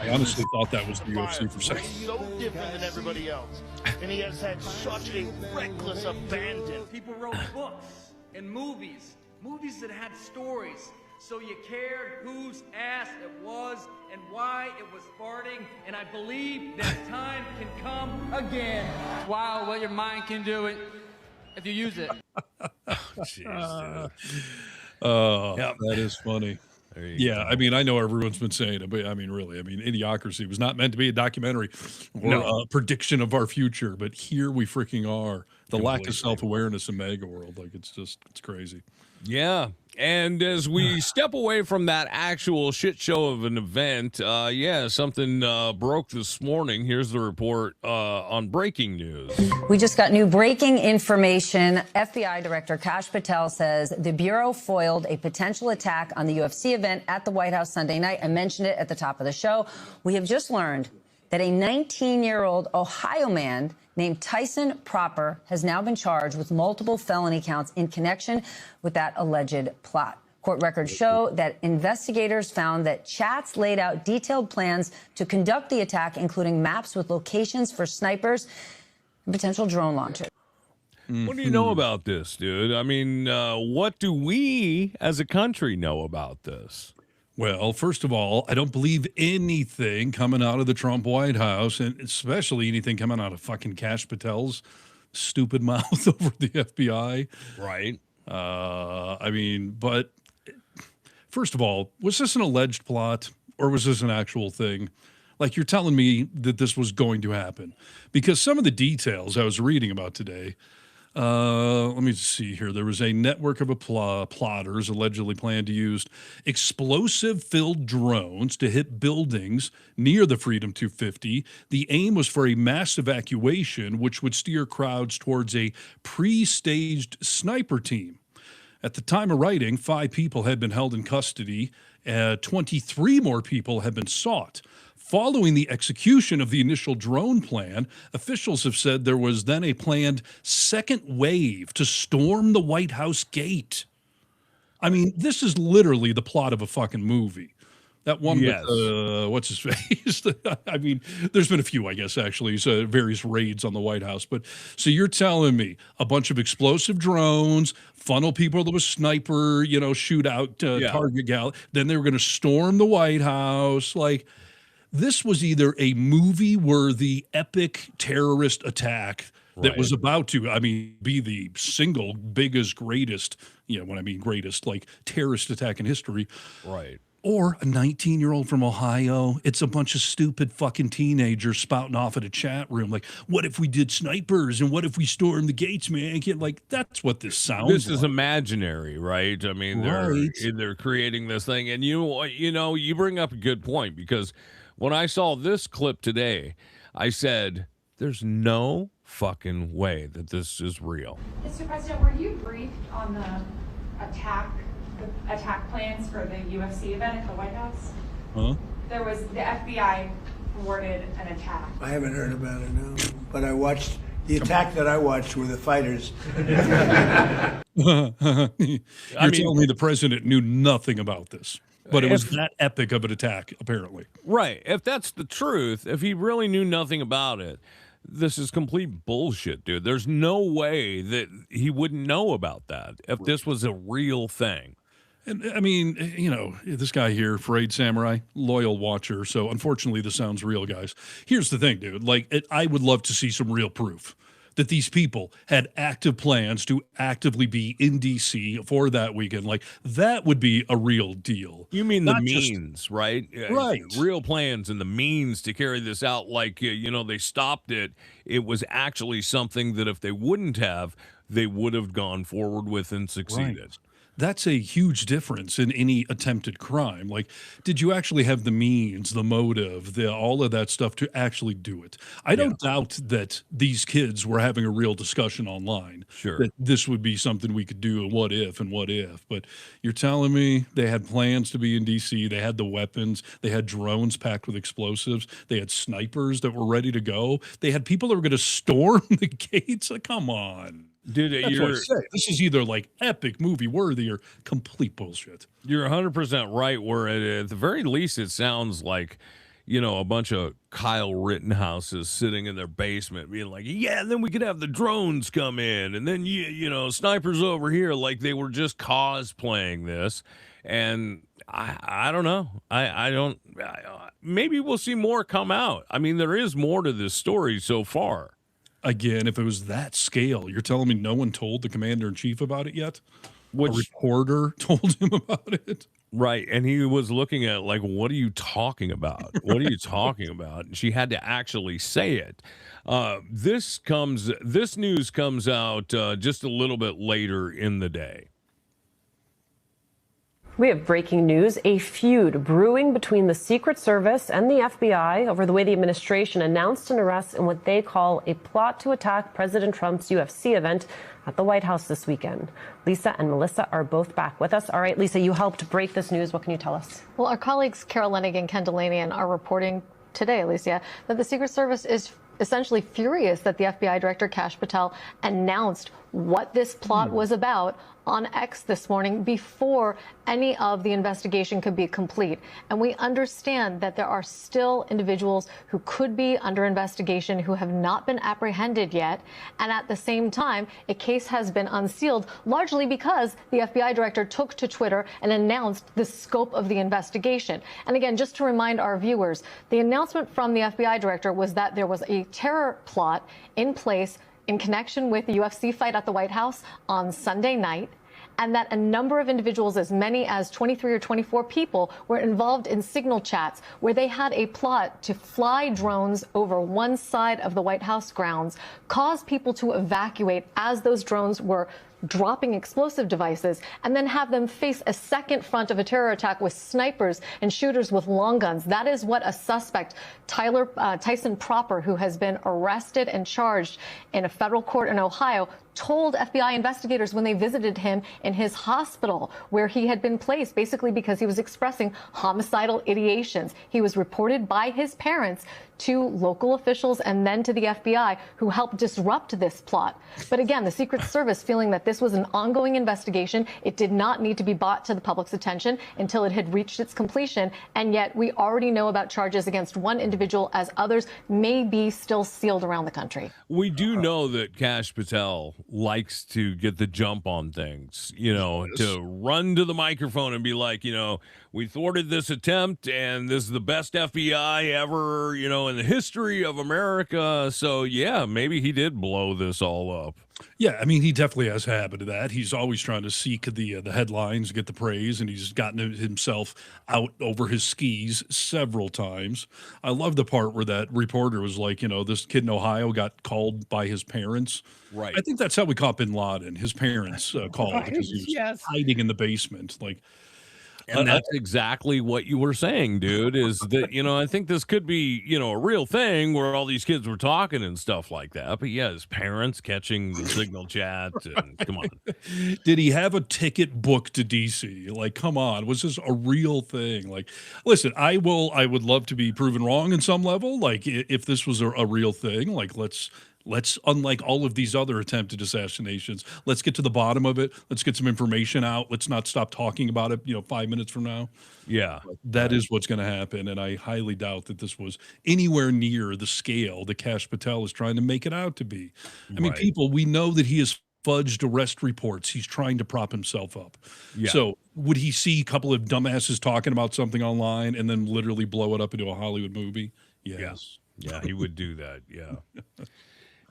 I honestly thought that was the UFC for a second. He's so different than everybody else. And he has had such a reckless abandon. People wrote books and movies that had stories. So you cared whose ass it was and why it was farting. And I believe that time can come again. Wow, well, your mind can do it if you use it. Jeez, That is funny. Yeah, I mean, I know everyone's been saying it, but I mean, really, Idiocracy was not meant to be a documentary or a prediction of our future, but here we freaking are. The lack of self-awareness in MAGA world, like it's crazy. Yeah. And as we step away from that actual shit show of an event, something broke this morning. Here's the report on breaking news. We just got new breaking information. FBI Director Kash Patel says the Bureau foiled a potential attack on the UFC event at the White House Sunday night. I mentioned it at the top of the show. We have just learned that a 19-year-old Ohio man named Tyson Proper has now been charged with multiple felony counts in connection with that alleged plot. Court records show that investigators found that chats laid out detailed plans to conduct the attack, including maps with locations for snipers and potential drone launchers. What do you know about this, dude? I mean, what do we as a country know about this? Well, first of all, I don't believe anything coming out of the Trump White House, and especially anything coming out of fucking Kash Patel's stupid mouth over the FBI. Right. But first of all, was this an alleged plot or was this an actual thing? Like, you're telling me that this was going to happen? Because some of the details I was reading about today, let me see here. There was a network of plotters allegedly planned to use explosive-filled drones to hit buildings near the Freedom 250. The aim was for a mass evacuation, which would steer crowds towards a pre-staged sniper team. At the time of writing, 5 people had been held in custody. 23 more people have been sought. Following the execution of the initial drone plan, officials have said there was then a planned second wave to storm the White House gate. I mean, this is literally the plot of a fucking movie. That one with, what's his face? I mean, there's been a few, I guess, actually, so various raids on the White House. But so you're telling me a bunch of explosive drones, funnel people that was sniper, shootout, target gal. Then they were going to storm the White House. Like, this was either a movie-worthy epic terrorist attack that was about to, be the single biggest, greatest, when I mean greatest, like terrorist attack in history. Right. Or a 19-year-old from Ohio. It's a bunch of stupid fucking teenagers spouting off at a chat room. Like, what if we did snipers? And what if we stormed the gates, man? Like, that's what this sounds like. This is imaginary, right? I mean, they're creating this thing. And you bring up a good point, because when I saw this clip today, I said, there's no fucking way that this is real. Mr. President, were you briefed on the attack plans for the UFC event at the White House? Huh? There was, the FBI thwarted an attack. I haven't heard about it, no. But I watched, the attack that I watched were the fighters. You're telling me the president knew nothing about this. But it was that epic of an attack, apparently. Right. If that's the truth, if he really knew nothing about it, this is complete bullshit, dude. There's no way that he wouldn't know about that if this was a real thing. And I mean, this guy here, Frayed Samurai, loyal watcher. So unfortunately, this sounds real, guys. Here's the thing, dude. I would love to see some real proof that these people had active plans to actively be in D.C. for that weekend. Like, that would be a real deal. You mean the means, right? Right. Real plans and the means to carry this out. Like, they stopped it. It was actually something that if they wouldn't have, they would have gone forward with and succeeded. Right. That's a huge difference in any attempted crime. Like, did you actually have the means, the motive, all of that stuff to actually do it? I don't doubt that these kids were having a real discussion online. Sure. That this would be something we could do, and what if. But you're telling me they had plans to be in D.C., they had the weapons, they had drones packed with explosives, they had snipers that were ready to go, they had people that were going to storm the gates? Like, come on. Dude, That's what I say. This is either like epic movie worthy or complete bullshit. You're 100% right. Where at the very least, it sounds like, a bunch of Kyle Rittenhouses sitting in their basement being like, yeah, and then we could have the drones come in. And then, snipers over here. Like they were just cosplaying this. And I don't know. Maybe we'll see more come out. I mean, there is more to this story so far. Again, if it was that scale, you're telling me no one told the commander-in-chief about it yet? A reporter told him about it? Right, and he was looking at like, what are you talking about? What are you talking about? And she had to actually say it. This news comes out just a little bit later in the day. We have breaking news, a feud brewing between the Secret Service and the FBI over the way the administration announced an arrest in what they call a plot to attack President Trump's UFC event at the White House this weekend. Lisa and Melissa are both back with us. All right, Lisa, you helped break this news. What can you tell us? Well, our colleagues Carol Leonnig and Ken Delanian are reporting today, Alicia, that the Secret Service is essentially furious that the FBI Director Kash Patel announced what this plot was about on X this morning before any of the investigation could be complete. And we understand that there are still individuals who could be under investigation who have not been apprehended yet. And at the same time, a case has been unsealed, largely because the FBI director took to Twitter and announced the scope of the investigation. And again, just to remind our viewers, the announcement from the FBI director was that there was a terror plot in place in connection with the UFC fight at the White House on Sunday night, and that a number of individuals, as many as 23 or 24 people, were involved in signal chats where they had a plot to fly drones over one side of the White House grounds, cause people to evacuate as those drones were dropping explosive devices, and then have them face a second front of a terror attack with snipers and shooters with long guns. That is what a suspect, Tyson Proper, who has been arrested and charged in a federal court in Ohio, told FBI investigators when they visited him in his hospital where he had been placed, basically because he was expressing homicidal ideations. He was reported by his parents to local officials and then to the FBI, who helped disrupt this plot. But again, the Secret Service, feeling that this was an ongoing investigation, it did not need to be brought to the public's attention until it had reached its completion. And yet we already know about charges against one individual, as others may be still sealed around the country. We do know that Kash Patel likes to get the jump on things, to run to the microphone and be like, we thwarted this attempt and this is the best FBI ever, in the history of America. So, yeah, maybe he did blow this all up. Yeah, I mean, he definitely has a habit of that. He's always trying to seek the headlines, get the praise, and he's gotten himself out over his skis several times. I love the part where that reporter was like, this kid in Ohio got called by his parents. Right. I think that's how we caught Bin Laden. His parents called because he was hiding in the basement. And that's exactly what you were saying, dude, is that, I think this could be, a real thing where all these kids were talking and stuff like that. But yeah, his parents catching the signal chat. And come on. Did he have a ticket booked to DC? Like, come on. Was this a real thing? Like, listen, I would love to be proven wrong in some level. Like, if this was a real thing, like, let's, unlike all of these other attempted assassinations, let's get to the bottom of it. Let's get some information out. Let's not stop talking about it, 5 minutes from now. Yeah. That is what's going to happen. And I highly doubt that this was anywhere near the scale that Kash Patel is trying to make it out to be. I mean, people, we know that he is fudged arrest reports. He's trying to prop himself up. Yeah. So would he see a couple of dumbasses talking about something online and then literally blow it up into a Hollywood movie? Yes. Yeah, he would do that. Yeah.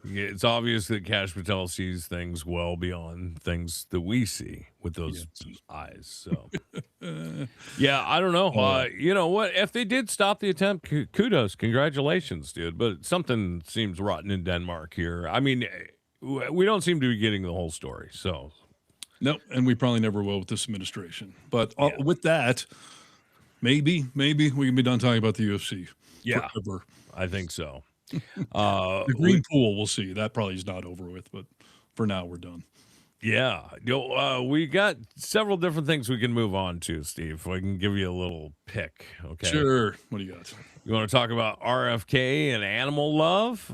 It's obvious that Kash Patel sees things well beyond things that we see with those eyes. So, yeah, I don't know. You know what? If they did stop the attempt, kudos, congratulations, dude. But something seems rotten in Denmark here. I mean, we don't seem to be getting the whole story. So, no, and we probably never will with this administration. But with that, maybe we can be done talking about the UFC. Yeah, forever. I think so. The green pool, we'll see. That probably is not over with, but for now, we're done. Yeah. We got several different things we can move on to, Steve. I can give you a little pick. Okay. Sure. What do you got? You want to talk about RFK and animal love?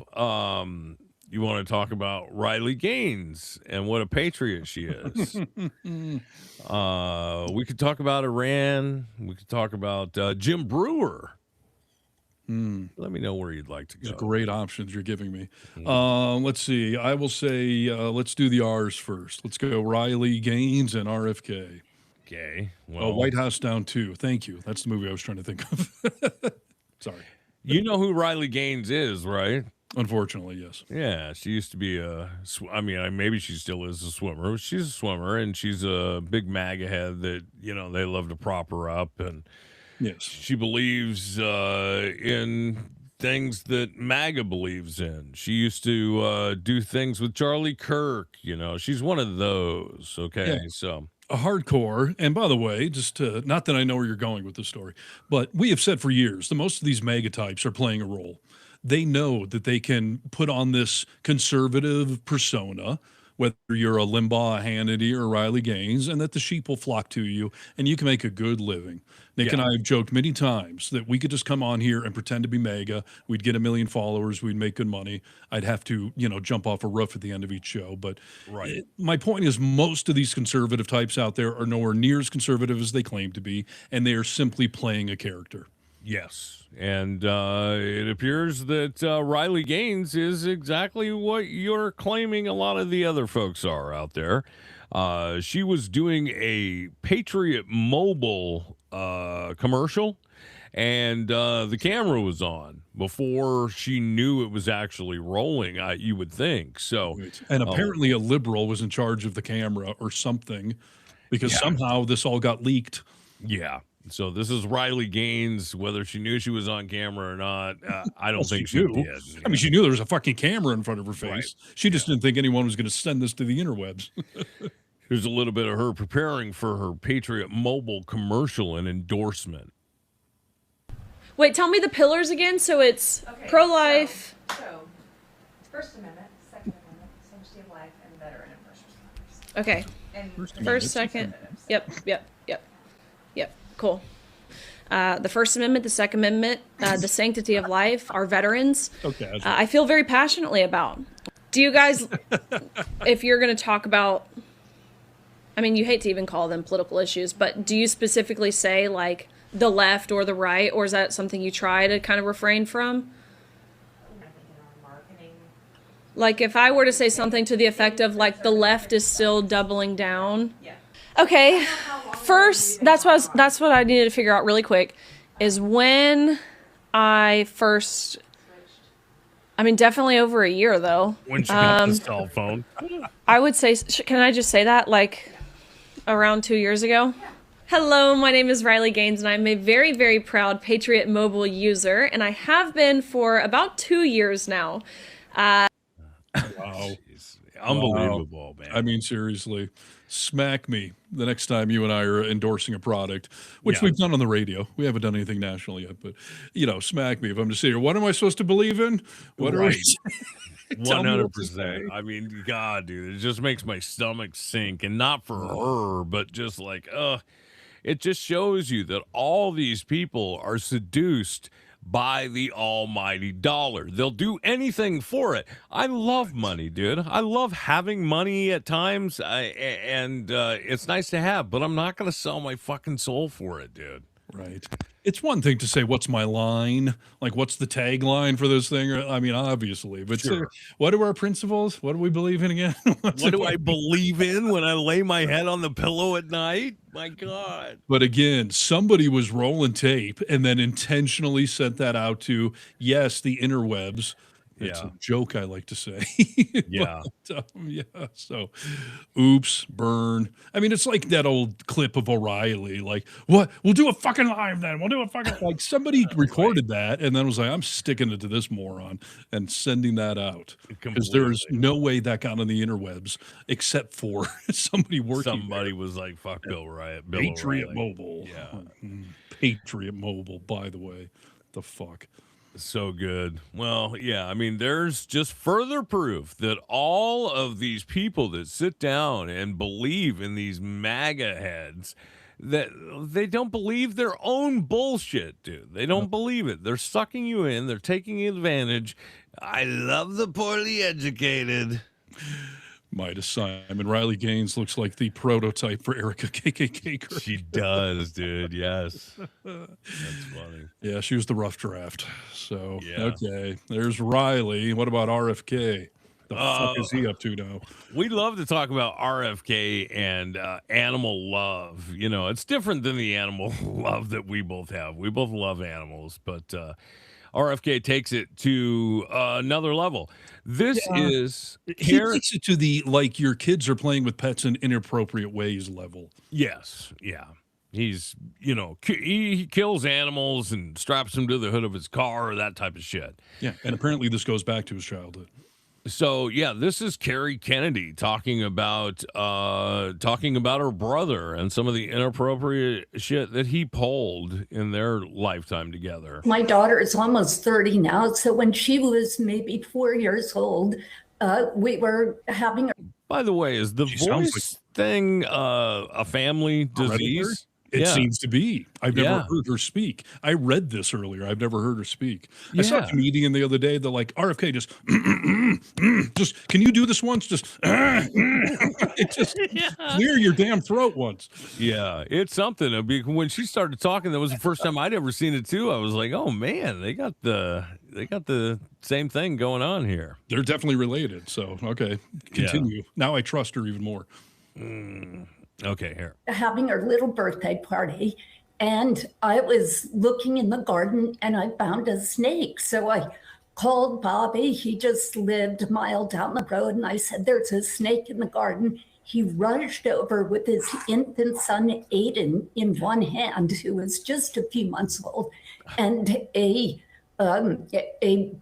You want to talk about Riley Gaines and what a patriot she is? We could talk about Iran. We could talk about Jim Brewer. Let me know where you'd like to go. Great options you're giving me. Let's see. I will say let's do the R's first. Let's go Riley Gaines and RFK. Okay. Well, White House Down 2. Thank you. That's the movie I was trying to think of. Sorry. You know who Riley Gaines is, right? Unfortunately, yes. Yeah, she used to be maybe she still is a swimmer. She's a swimmer, and she's a big MAGA head that, they love to prop her up. And yes, she believes in things that MAGA believes in. She used to do things with Charlie Kirk. She's one of those. Okay, yeah. So a hardcore. And by the way, just not that I know where you're going with this story, but we have said for years that most of these MAGA types are playing a role. They know that they can put on this conservative persona, whether you're a Limbaugh, a Hannity, or Riley Gaines, and that the sheep will flock to you, and you can make a good living. Nick and I have joked many times that we could just come on here and pretend to be MAGA. We'd get 1 million followers. We'd make good money. I'd have to, jump off a roof at the end of each show. But my point is most of these conservative types out there are nowhere near as conservative as they claim to be, and they are simply playing a character. Yes, and it appears that Riley Gaines is exactly what you're claiming a lot of the other folks are out there. She was doing a Patriot Mobile commercial, and the camera was on before she knew it was actually rolling, you would think. So, and apparently a liberal was in charge of the camera or something, because somehow this all got leaked. Yeah. So this is Riley Gaines, whether she knew she was on camera or not. I don't think she did. I mean, she knew there was a fucking camera in front of her face. She just didn't think anyone was going to send this to the interwebs. Here's a little bit of her preparing for her Patriot Mobile commercial and endorsement. Wait, tell me the pillars again. So it's pro-life. So, First Amendment, Second Amendment, sanctity of life, and veteran and first responders. Okay. And First, second. Yep. Cool. The First Amendment, the Second Amendment, the sanctity of life, our veterans. Okay. I feel very passionately about. Do you guys, if you're going to talk about, I mean, you hate to even call them political issues, but do you specifically say like the left or the right, or is that something you try to kind of refrain from? Like if I were to say something to the effect of like the left is still doubling down. Yeah. Okay. First, that's what I needed to figure out really quick is when I first, I mean, definitely over a year though. When she got the cell phone. I would say, can I just say that like around 2 years ago? Yeah. Hello, my name is Riley Gaines and I'm a very, very proud Patriot Mobile user and I have been for about 2 years now. Wow. Unbelievable, man. I mean, seriously, smack me the next time you and I are endorsing a product, which we've done on the radio. We haven't done anything national yet, but, smack me if I'm just saying, what am I supposed to believe in? What are we? 100%. I mean, God, dude, it just makes my stomach sink, and not for her, but just like, it just shows you that all these people are seduced by the almighty dollar. They'll do anything for it. I love money, dude. I love having money at times, and it's nice to have, but I'm not going to sell my fucking soul for it, dude. Right. It's one thing to say, "What's my line?" Like, what's the tagline for this thing? I mean, obviously, but Sure. what are our principles? What do we believe in again? What do I believe in when I lay my head on the pillow at night? My God. But again, somebody was rolling tape and then intentionally sent that out to, yes, the interwebs. It's Yeah. a joke, I like to say. Yeah. But, yeah. So, oops, burn. I mean, it's like that old clip of O'Reilly, like, what? We'll do a fucking live then. We'll do a fucking like somebody recorded that and then was like, I'm sticking it to this moron and sending that out. Because there's no way that got on the interwebs except for somebody working. Somebody was like, fuck Bill Riot. Bill Patriot O'Reilly. Mobile. Yeah. Patriot Mobile, by the way. The fuck. So good. Well, yeah, I mean, there's just further proof that all of these people that sit down and believe in these MAGA heads, that they don't believe their own bullshit, dude. They don't believe it. They're sucking you in. They're taking advantage. I love the poorly educated. Midas Simon. Riley Gaines looks like the prototype for Erica KKK girl. She does, dude. Yes. That's funny. Yeah, she was the rough draft. So, Yeah. okay. There's Riley. What about RFK? The fuck is he up to now? We love to talk about RFK and animal love. You know, it's different than the animal love that we both have. We both love animals, but RFK takes it to another level. This is He takes it to the like your kids are playing with pets in inappropriate ways level. Yes, yeah. He's, you know, he kills animals and straps them to the hood of his car or that type of shit. Yeah, and apparently this goes back to his childhood. So yeah, this is Carrie Kennedy talking about her brother and some of the inappropriate shit that he pulled in their lifetime together. My daughter is almost 30 now, so when she was maybe 4 years old, we were having. By the way, is the sounds voice thing a family disease? It seems to be. I've never Yeah. heard her speak. I read this earlier. I've never heard her speak. I saw a Yeah. comedian the other day that like RFK just just can you do this once? Just clear your damn throat once. Yeah, it's something. When she started talking, that was the first time I'd ever seen it too. I was like, oh man, they got the same thing going on here. They're definitely related. So okay, continue. Now I trust her even more. Okay, here. Having her little birthday party, and I was looking in the garden and I found a snake. So I called Bobby. He just lived a mile down the road, and I said, "There's a snake in the garden." He rushed over with his infant son Aiden in one hand, who was just a few months old, and a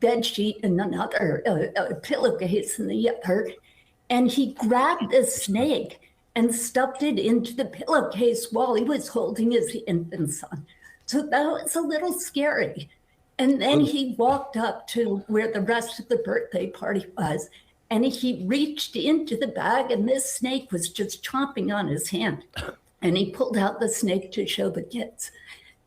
bed sheet in another, a pillowcase in the other, and he grabbed the snake and stuffed it into the pillowcase while he was holding his infant son. So that was a little scary. And then he walked up to where the rest of the birthday party was, and he reached into the bag, and this snake was just chomping on his hand. And he pulled out the snake to show the kids.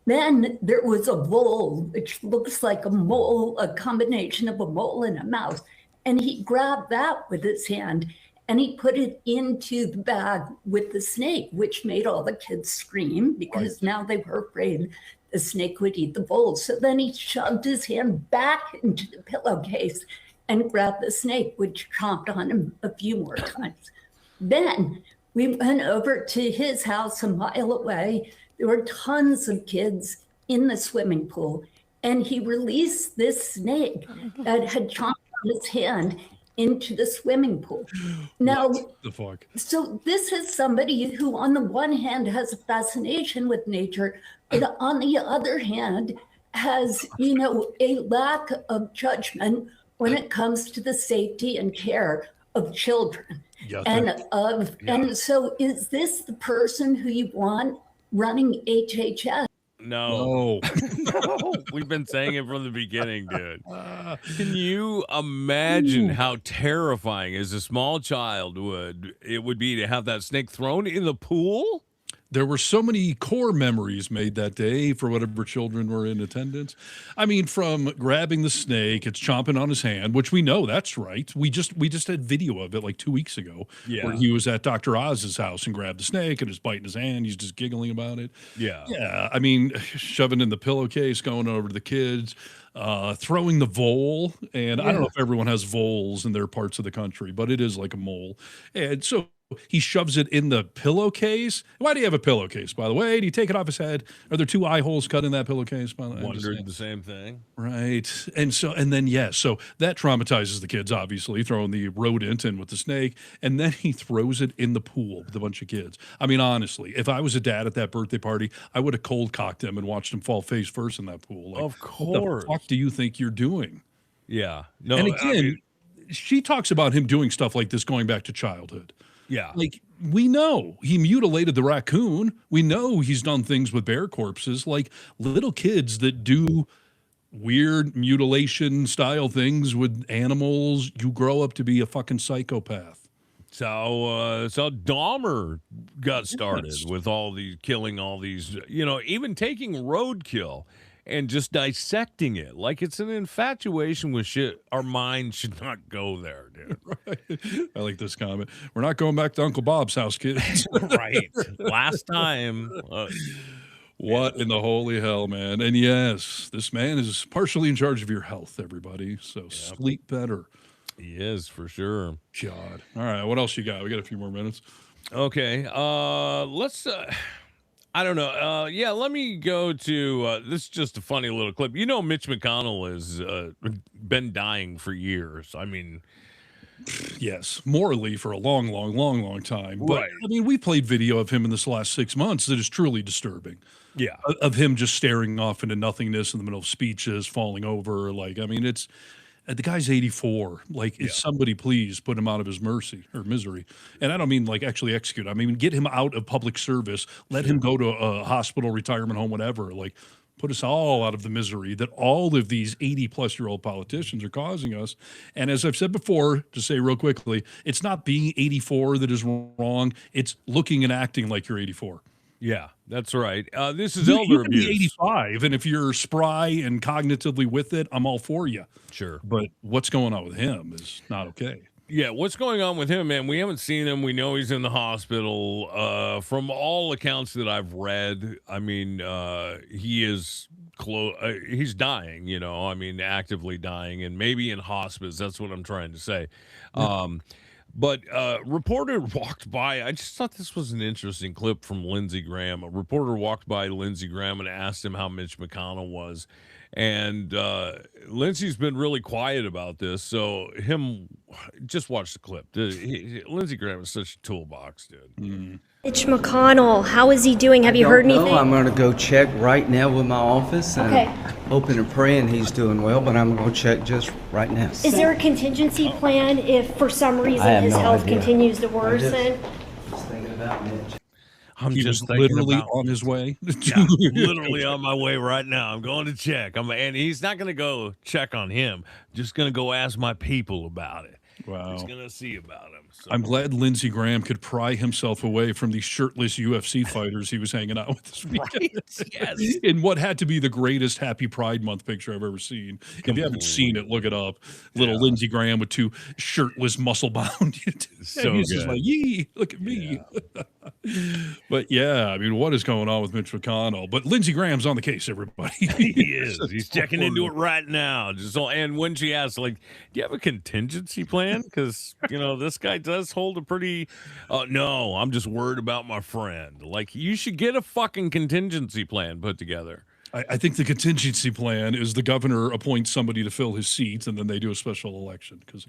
Then there was a vole, which looks like a mole, a combination of a mole and a mouse. And he grabbed that with his hand, and he put it into the bag with the snake, which made all the kids scream because now they were afraid the snake would eat the vole. So then he shoved his hand back into the pillowcase and grabbed the snake, which chomped on him a few more times. Then we went over to his house a mile away. There were tons of kids in the swimming pool, and he released this snake that had chomped on his hand into the swimming pool. Now, the fuck? So this is somebody who on the one hand has a fascination with nature, but on the other hand has, a lack of judgment when it comes to the safety and care of children. Yeah, And so is this the person who you want running HHS? No. No. We've been saying it from the beginning, dude. Can you imagine how terrifying as a small child it would be to have that snake thrown in the pool? There were so many core memories made that day for whatever children were in attendance. I mean, from grabbing the snake, it's chomping on his hand, which we know that's right. We just had video of it like 2 weeks ago, where he was at Dr. Oz's house and grabbed the snake and is biting his hand. He's just giggling about it. Yeah. I mean, shoving in the pillowcase, going over to the kids, throwing the vole. And I don't know if everyone has voles in their parts of the country, but it is like a mole. And so he shoves it in the pillowcase. Why do you have a pillowcase, by the way? Do you take it off his head? Are there 2 eye holes cut in that pillowcase? By the way? Wondered the same thing. Right. So that traumatizes the kids, obviously, throwing the rodent in with the snake. And then he throws it in the pool with a bunch of kids. I mean, honestly, if I was a dad at that birthday party, I would have cold cocked him and watched him fall face first in that pool. Like, of course. What the fuck do you think you're doing? Yeah. No, and again, she talks about him doing stuff like this going back to childhood. Yeah. Like, we know he mutilated the raccoon. We know he's done things with bear corpses. Like, little kids that do weird mutilation style things with animals, you grow up to be a fucking psychopath. So Dahmer got started with all these killing all these, even taking roadkill and just dissecting it like it's an infatuation with shit. Our mind should not go there, dude. Right. I like this comment. We're not going back to Uncle Bob's house, kids. Right. Last time. What in the holy hell, man? And yes, this man is partially in charge of your health, everybody. So sleep better. He is, for sure. God. All right. What else you got? We got a few more minutes. Okay. Let's... I don't know. Let me go to this is just a funny little clip. Mitch McConnell has been dying for years. I mean, yes, morally for a long time. But right. I mean, we played video of him in this last 6 months that is truly disturbing. Yeah. Of him just staring off into nothingness in the middle of speeches, falling over. Like, I mean, it's the guy's 84. Like, is somebody please put him out of his misery? And I don't mean like actually execute. I mean, get him out of public service. Let him go to a hospital, retirement home, whatever. Like, put us all out of the misery that all of these 80-plus-year-old politicians are causing us. And as I've said before, to say real quickly, it's not being 84 that is wrong. It's looking and acting like you're 84. Yeah, that's right. This is elder abuse. You can be 85, and if you're spry and cognitively with it, I'm all for you. Sure. But what's going on with him is not okay. Yeah, what's going on with him, man? We haven't seen him. We know he's in the hospital. From all accounts that I've read, I mean, he is close. He's dying, I mean, actively dying, and maybe in hospice. That's what I'm trying to say. But a reporter walked by. I just thought this was an interesting clip from Lindsey Graham. A reporter walked by Lindsey Graham and asked him how Mitch McConnell was. And Lindsey's been really quiet about this. So just watch the clip. Lindsey Graham is such a toolbox, dude. Mitch McConnell, how is he doing? Have you heard anything? I'm going to go check right now with my office. And hoping and praying he's doing well, but I'm going to check just right now. Is there a contingency plan if for some reason his health continues to worsen? I'm just thinking about Mitch. He was literally on his way. Yeah, literally on my way right now. I'm going to check. And he's not going to go check on him. Just going to go ask my people about it. Wow. He's going to see about him. So. I'm glad Lindsey Graham could pry himself away from these shirtless UFC fighters he was hanging out with this weekend. Right, yes. In what had to be the greatest Happy Pride Month picture I've ever seen. If you haven't seen it, look it up. Little Lindsey Graham with 2 shirtless, muscle-bound. So he's good. just like, yee, look at me. Yeah. But yeah, I mean, what is going on with Mitch McConnell? But Lindsey Graham's on the case, everybody. He is. He's checking into it right now. And when she asks, like, do you have a contingency plan? Because, this guy does hold a pretty, no, I'm just worried about my friend. Like, you should get a fucking contingency plan put together. I think the contingency plan is the governor appoints somebody to fill his seat, and then they do a special election. Because,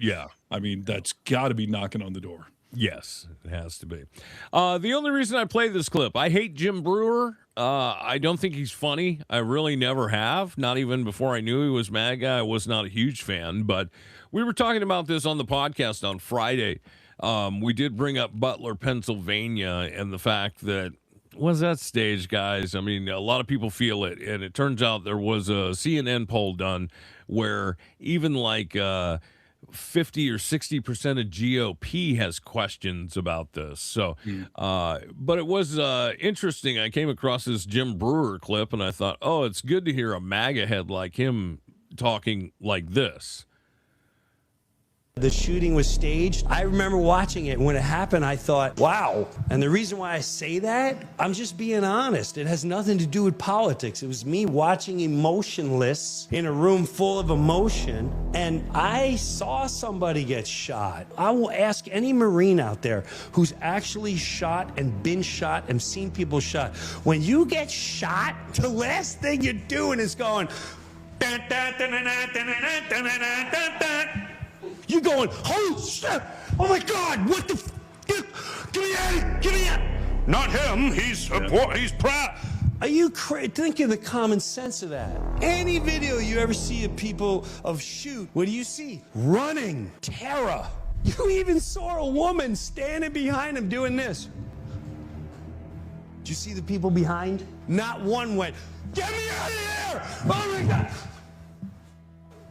I mean, that's got to be knocking on the door. Yes, it has to be. The only reason I play this clip, I hate Jim Brewer. I don't think he's funny. I really never have. Not even before I knew he was MAGA. I was not a huge fan. But we were talking about this on the podcast on Friday. We did bring up Butler, Pennsylvania, and the fact that was that stage, guys. I mean, a lot of people feel it. And it turns out there was a CNN poll done where even like 50 or 60% of GOP has questions about this. So, but it was interesting. I came across this Jim Brewer clip, and I thought, oh, it's good to hear a MAGA head like him talking like this. The shooting was staged. I remember watching it. When it happened, I thought, wow. And the reason why I say that, I'm just being honest. It has nothing to do with politics. It was me watching emotionless in a room full of emotion, and I saw somebody get shot. I will ask any Marine out there who's actually shot and been shot and seen people shot. When you get shot, the last thing you're doing is going, dun, dun, dun, dun, dun, dun, dun, dun, dun, dun, dun. You're going, holy shit! Oh my God! What the? Give me out! Give me out! Not him. He's proud. Are you think of the common sense of that? Any video you ever see of people shoot, what do you see? Running, terror. You even saw a woman standing behind him doing this. Did you see the people behind? Not one went, get me out of here! Oh my God!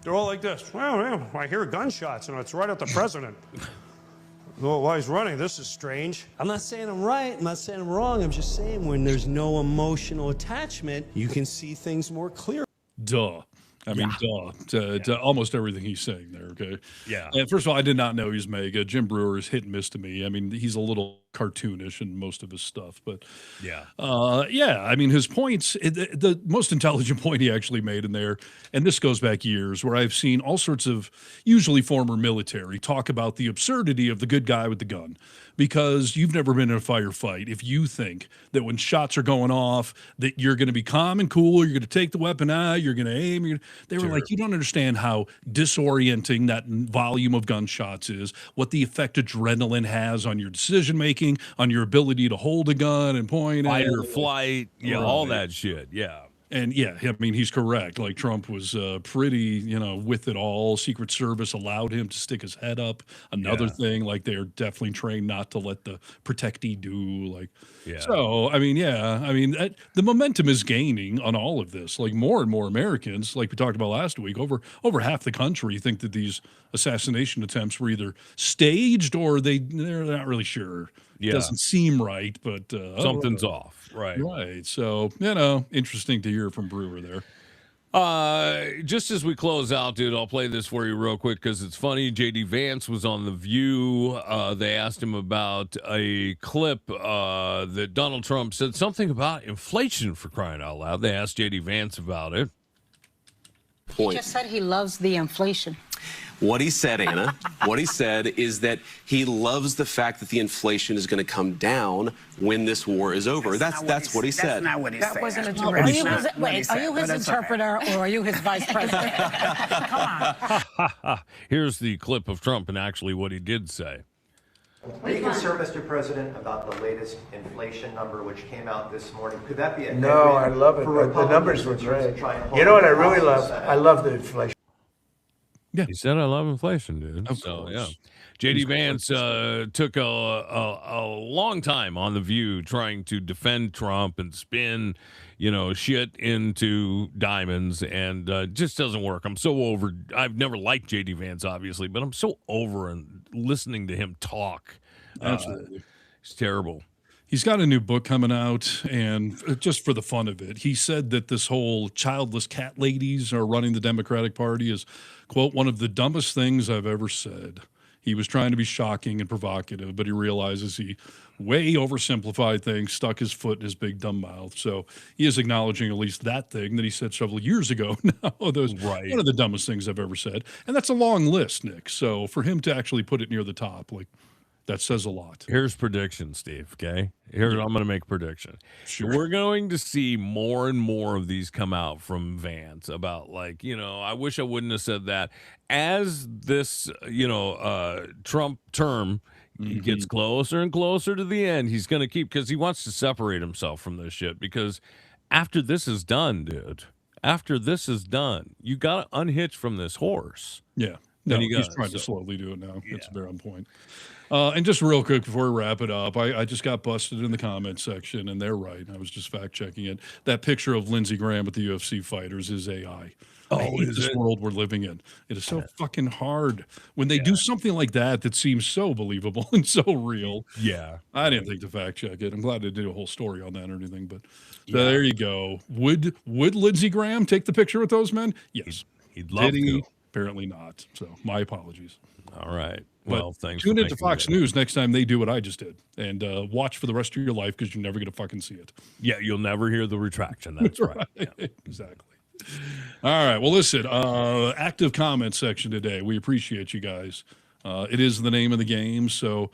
They're all like this. Well, I hear gunshots, and it's right at the president. Well, while he's running, this is strange. I'm not saying I'm right. I'm not saying I'm wrong. I'm just saying when there's no emotional attachment, you can see things more clearly. Duh. I mean, to almost everything he's saying there, okay? Yeah. And first of all, I did not know he's MAGA. Jim Brewer is hit and miss to me. I mean, he's a little cartoonish in most of his stuff, but I mean, his points, the most intelligent point he actually made in there, and this goes back years, where I've seen all sorts of, usually former military, talk about the absurdity of the good guy with the gun. Because you've never been in a firefight. If you think that when shots are going off, that you're going to be calm and cool, you're going to take the weapon out, you're going to aim. They were like, you don't understand how disorienting that volume of gunshots is, what the effect adrenaline has on your decision making, on your ability to hold a gun and point Fight at or flight, all that shit. Yeah. And I mean, he's correct. Like, Trump was pretty, with it all. Secret Service allowed him to stick his head up. Another thing, like, they're definitely trained not to let the protectee do. So, I mean, the momentum is gaining on all of this. Like, more and more Americans, like we talked about last week, over half the country think that these assassination attempts were either staged or they're not really sure. Yeah. Doesn't seem right, but something's off. Right. Right. So, interesting to hear from Brewer there. Just as we close out, dude, I'll play this for you real quick because it's funny. JD Vance was on The View. They asked him about a clip that Donald Trump said something about inflation, for crying out loud. They asked JD Vance about it. He just said he loves the inflation. What he said, Anna, what he said is that he loves the fact that the inflation is going to come down when this war is over. That's what he said. That's not what he said. That wasn't a are you his interpreter or are you his vice president? Come on. Here's the clip of Trump and actually what he did say. Are you concerned, Mr. President, about the latest inflation number which came out this morning? Could that be a No, I love it. The numbers were great. You know what I really love? I love the inflation. Yeah, he said I love inflation, dude. So yeah, JD Vance took a long time on The View trying to defend Trump and spin, shit into diamonds, and just doesn't work. I'm so over. I've never liked JD Vance, obviously, but I'm so over and listening to him talk. Absolutely, it's terrible. He's got a new book coming out, and just for the fun of it, he said that this whole childless cat ladies are running the Democratic Party is, quote, one of the dumbest things I've ever said. He was trying to be shocking and provocative, but he realizes he way oversimplified things, stuck his foot in his big dumb mouth. So he is acknowledging at least that thing that he said several years ago. Now, those one of the dumbest things I've ever said. And that's a long list, Nick. So for him to actually put it near the top, that says a lot. Here's prediction, Steve, okay? I'm going to make a prediction. Sure. We're going to see more and more of these come out from Vance about, I wish I wouldn't have said that. As this, Trump term gets closer and closer to the end, he's going to keep, because he wants to separate himself from this shit, because after this is done, dude, you got to unhitch from this horse. Yeah. No, he's trying to slowly do it now. It's very on point. And just real quick before we wrap it up, I just got busted in the comments section, and they're right. I was just fact checking it. That picture of Lindsey Graham with the UFC fighters is AI. I hate this world we're living in. It is so fucking hard when they do something like that seems so believable and so real. Yeah. I didn't think to fact check it. I'm glad they did a whole story on that or anything, but there you go. Would Lindsey Graham take the picture with those men? Yes. He'd love to. Apparently not. So my apologies. All right. But Well, thanks. tune for into making Fox that. News next time they do what I just did, and watch for the rest of your life because you're never going to fucking see it. Yeah, you'll never hear the retraction. That's right. Yeah. Exactly. All right. Well, listen, active comment section today. We appreciate you guys. It is the name of the game, so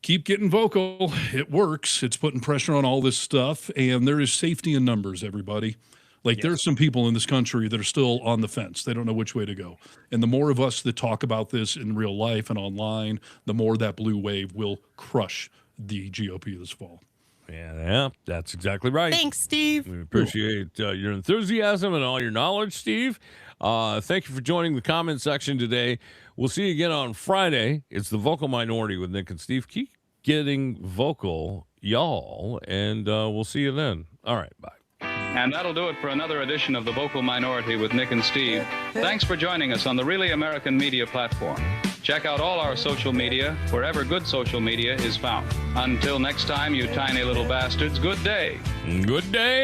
keep getting vocal. It works. It's putting pressure on all this stuff, and there is safety in numbers, everybody. Like, there's some people in this country that are still on the fence. They don't know which way to go. And the more of us that talk about this in real life and online, the more that blue wave will crush the GOP this fall. Yeah, that's exactly right. Thanks, Steve. We appreciate your enthusiasm and all your knowledge, Steve. Thank you for joining the comment section today. We'll see you again on Friday. It's the Vocal Minority with Nick and Steve. Keep getting vocal, y'all, and we'll see you then. All right, bye. And that'll do it for another edition of The Vocal Minority with Nick and Steve. Thanks for joining us on the Really American Media platform. Check out all our social media wherever good social media is found. Until next time, you tiny little bastards, good day. Good day.